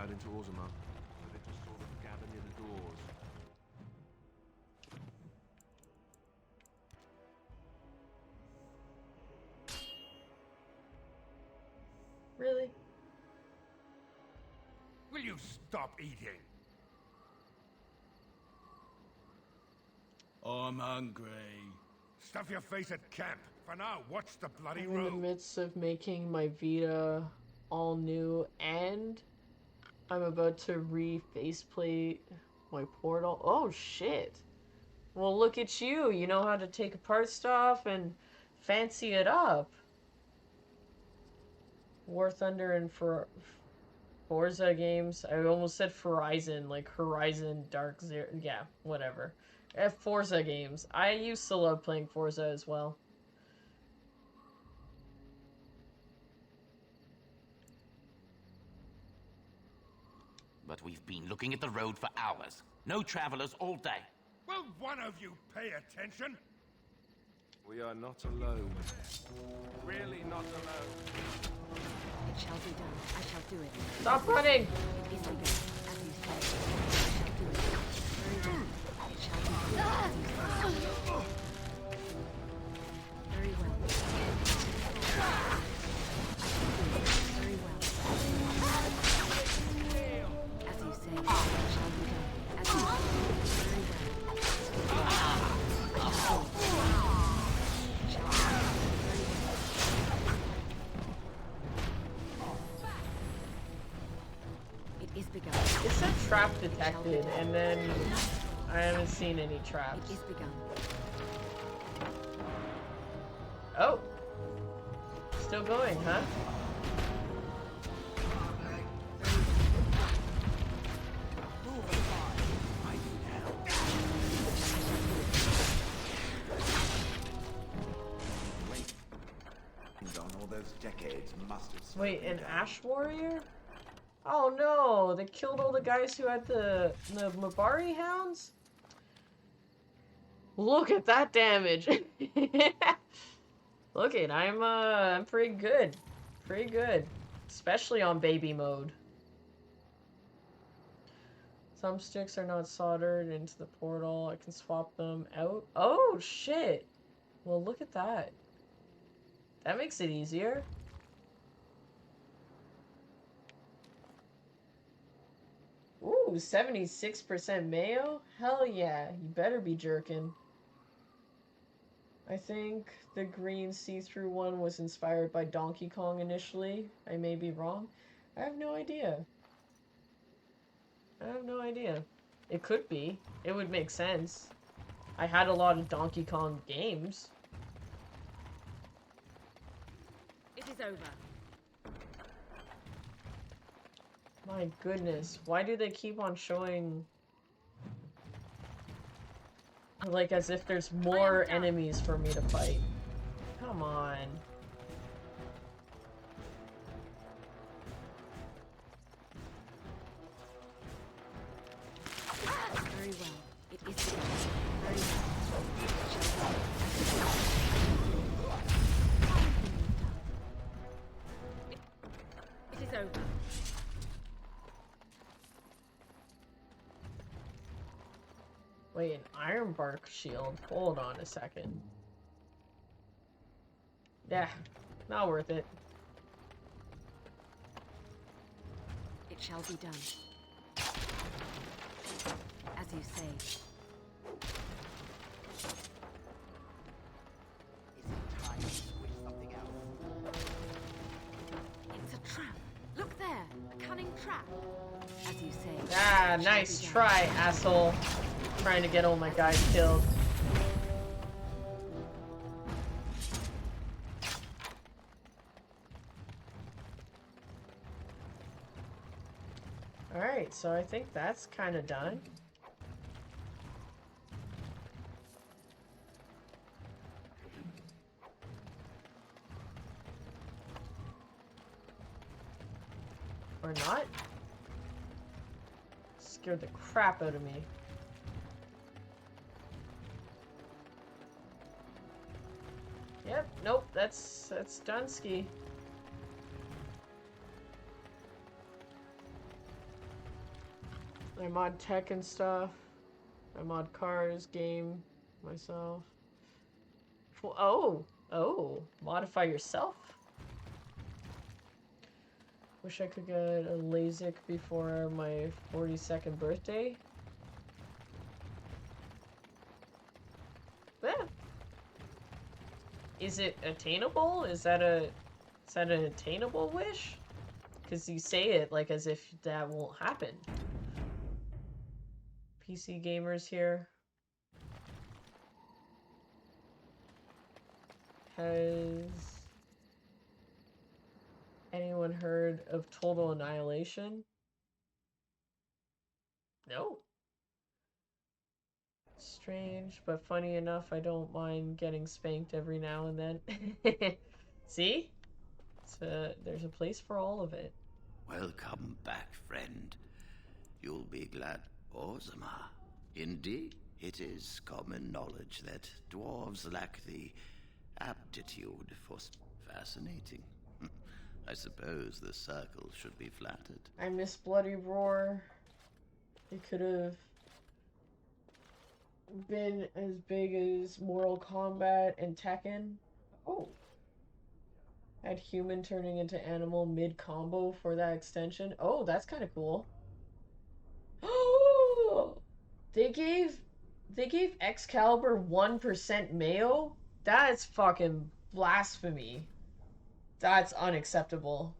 Speaker 1: Really?
Speaker 5: Will you stop eating?
Speaker 4: I'm hungry.
Speaker 5: Stuff your face at camp. For now, watch the bloody
Speaker 1: I'm in the
Speaker 5: road.
Speaker 1: midst of making my Vita all new, and I'm about to re-faceplate my Portal. Oh, shit. Well, look at you. You know how to take apart stuff and fancy it up. War Thunder and Forza games. I almost said Horizon, like Horizon Dark Zero. Yeah, whatever. Forza games. I used to love playing Forza as well.
Speaker 6: But we've been looking at the road for hours. No travelers all day.
Speaker 5: Will one of you pay attention?
Speaker 7: We are not alone. Really not alone.
Speaker 3: It shall be done. I shall do it.
Speaker 1: Stop running!
Speaker 3: It is begun, as you say. I shall do it. Very well. It shall be done, as you say. Very well. I shall do it. Very well. As you say, it shall be done. As you say. Very well. I shall do it. It It is begun.
Speaker 1: It said trap detected, and then I haven't seen any traps.
Speaker 3: It is begun.
Speaker 1: Oh. Still going, huh?
Speaker 2: On all those decades must have
Speaker 1: Wait,
Speaker 2: slowed
Speaker 1: an
Speaker 2: down.
Speaker 1: Ash Warrior? Oh no, they killed all the guys who had the Mabari hounds? Look at that damage. Look it, I'm pretty good. Pretty good. Especially on baby mode. Some sticks are not soldered into the portal. I can swap them out. Oh shit. Well, look at that. That makes it easier. Ooh, 76% mayo? Hell yeah, you better be jerking. I think the green see-through one was inspired by Donkey Kong initially. I may be wrong. I have no idea. I have no idea. It could be. It would make sense. I had a lot of Donkey Kong games.
Speaker 3: It is over.
Speaker 1: My goodness, why do they keep on showing... like, as if there's more enemies for me to fight? Come on.
Speaker 3: Very well. It is begun. Very well. It is over.
Speaker 1: Wait, an iron bark shield? Hold on a second. Yeah, not worth it.
Speaker 3: It shall be done. As you say.
Speaker 2: Is it time to switch something else?
Speaker 3: It's a trap. Look there. A cunning trap. As you say.
Speaker 1: Ah,
Speaker 3: it shall
Speaker 1: nice
Speaker 3: be done.
Speaker 1: try, asshole. Trying to get all my guys killed. Alright, so I think that's kind of done. Or not? Scared the crap out of me. Yep, nope, that's Dunsky. I mod tech and stuff. I mod cars, game, myself. Oh, modify yourself? Wish I could get a LASIK before my 42nd birthday. Yeah. Is it attainable? Is that an attainable wish? Because you say it like as if that won't happen. PC gamers here. Has anyone heard of Total Annihilation? No. Strange, but funny enough, I don't mind getting spanked every now and then. See? There's a place for all of it.
Speaker 6: Welcome back, friend. You'll be glad, Ozma. Indeed, it is common knowledge that dwarves lack the aptitude for fascinating. I suppose the circle should be flattered.
Speaker 1: I miss Bloody Roar. It could have been as big as Mortal Kombat and Tekken. Oh. Had human turning into animal mid-combo for that extension. Oh, that's kind of cool. Oh! They gave Excalibur 1% mayo? That's fucking blasphemy. That's unacceptable.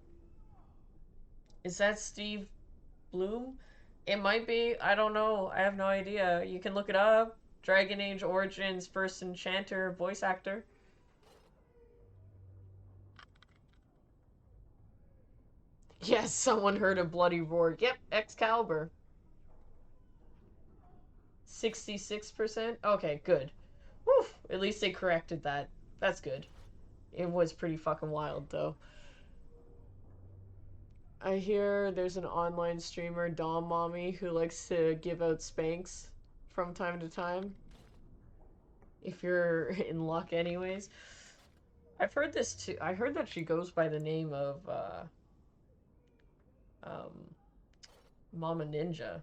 Speaker 1: Is that Steve Bloom? It might be. I don't know. I have no idea. You can look it up. Dragon Age Origins first enchanter voice actor. Yes, someone heard a bloody roar. Yep, Excalibur. 66%? Okay, good. Woof! At least they corrected that. That's good. It was pretty fucking wild, though. I hear there's an online streamer, Dom Mommy, who likes to give out spanks from time to time. If you're in luck, anyways. I've heard this too. I heard that she goes by the name of, Mama Ninja.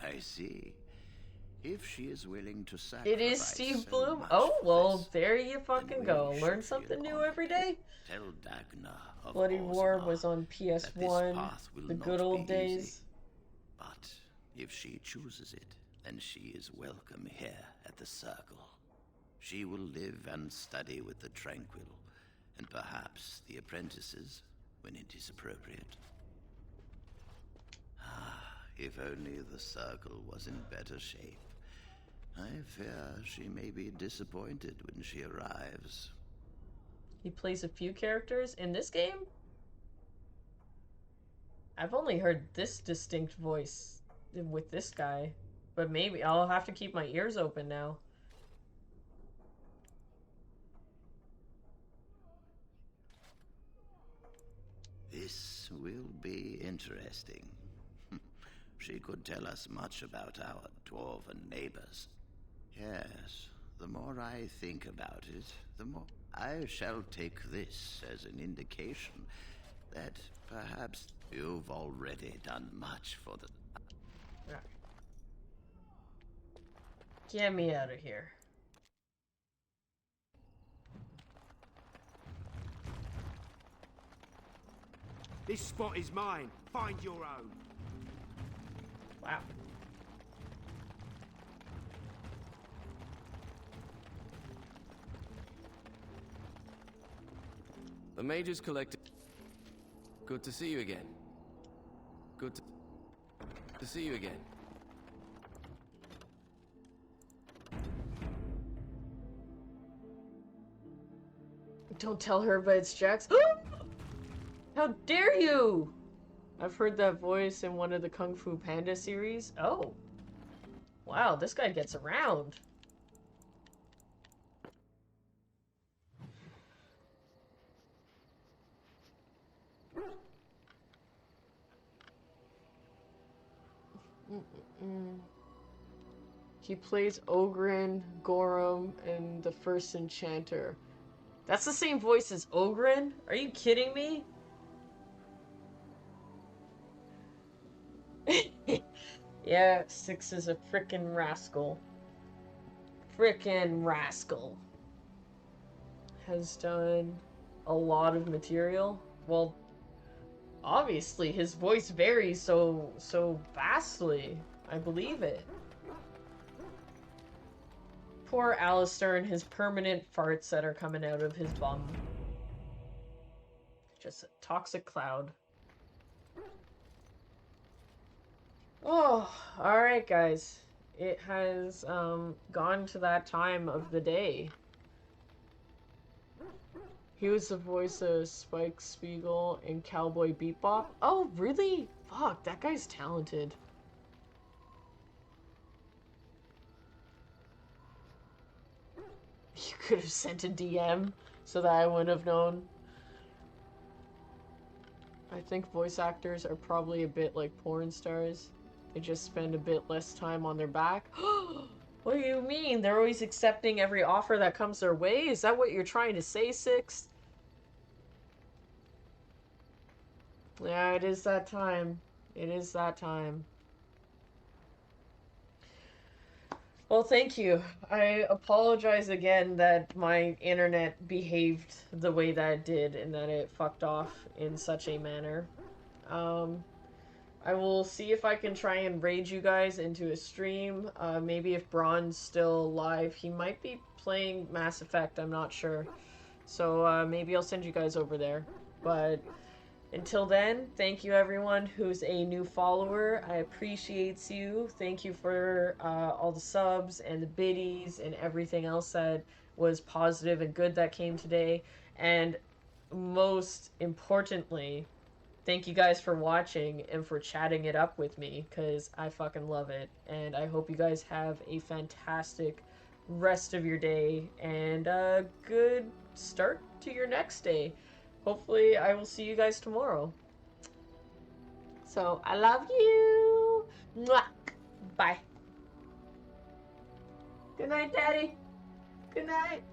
Speaker 6: I see. If she is willing to sacrifice
Speaker 1: It is Steve
Speaker 6: so
Speaker 1: Bloom.
Speaker 6: much
Speaker 1: Oh,
Speaker 6: for
Speaker 1: well,
Speaker 6: this,
Speaker 1: there you
Speaker 6: then
Speaker 1: fucking
Speaker 6: we
Speaker 1: go.
Speaker 6: should
Speaker 1: Learn
Speaker 6: feel
Speaker 1: something new
Speaker 6: honored.
Speaker 1: every day.
Speaker 6: Tell Dagna of
Speaker 1: Bloody War
Speaker 6: Orzammar
Speaker 1: was on
Speaker 6: that this
Speaker 1: PS1,
Speaker 6: path will
Speaker 1: the
Speaker 6: not
Speaker 1: good old
Speaker 6: be easy.
Speaker 1: days.
Speaker 6: But if she chooses it, then she is welcome here at the Circle. She will live and study with the Tranquil, and perhaps the apprentices, when it is appropriate. If only the Circle was in better shape. I fear she may be disappointed when she arrives.
Speaker 1: He plays a few characters in this game? I've only heard this distinct voice with this guy. But maybe I'll have to keep my ears open now.
Speaker 6: This will be interesting. She could tell us much about our dwarven neighbors. Yes, the more I think about it, the more I shall take this as an indication that perhaps you've already done much for the...
Speaker 1: Get me out of here.
Speaker 4: This spot is mine. Find your own.
Speaker 1: Wow.
Speaker 8: The Major's collected. Good to see you again. Good to see you again.
Speaker 1: Don't tell her, but it's Jax. How dare you! I've heard that voice in one of the Kung Fu Panda series. Oh. Wow, this guy gets around. He plays Ogren, Golem, and the first Enchanter. That's the same voice as Ogren? Are you kidding me? Yeah, Six is a frickin' rascal. Frickin' rascal. Has done a lot of material. Well, obviously his voice varies so vastly. I believe it. Poor Alistair and his permanent farts that are coming out of his bum. Just a toxic cloud. Oh, alright guys. It has gone to that time of the day. He was the voice of Spike Spiegel in Cowboy Bebop. Oh, really? Fuck, that guy's talented. You could have sent a DM so that I wouldn't have known. I think voice actors are probably a bit like porn stars. They just spend a bit less time on their back. What do you mean? They're always accepting every offer that comes their way? Is that what you're trying to say, Six? Yeah, it is that time. It is that time. Well, thank you. I apologize again that my internet behaved the way that it did and that it fucked off in such a manner. I will see if I can try and raid you guys into a stream. Maybe if Braun's still live. He might be playing Mass Effect, I'm not sure. So maybe I'll send you guys over there. But until then, thank you everyone who's a new follower. I appreciate you. Thank you for all the subs and the biddies and everything else that was positive and good that came today. And most importantly, thank you guys for watching and for chatting it up with me, because I fucking love it. And I hope you guys have a fantastic rest of your day and a good start to your next day. Hopefully, I will see you guys tomorrow. So, I love you. Mwah. Bye. Good night, Daddy. Good night.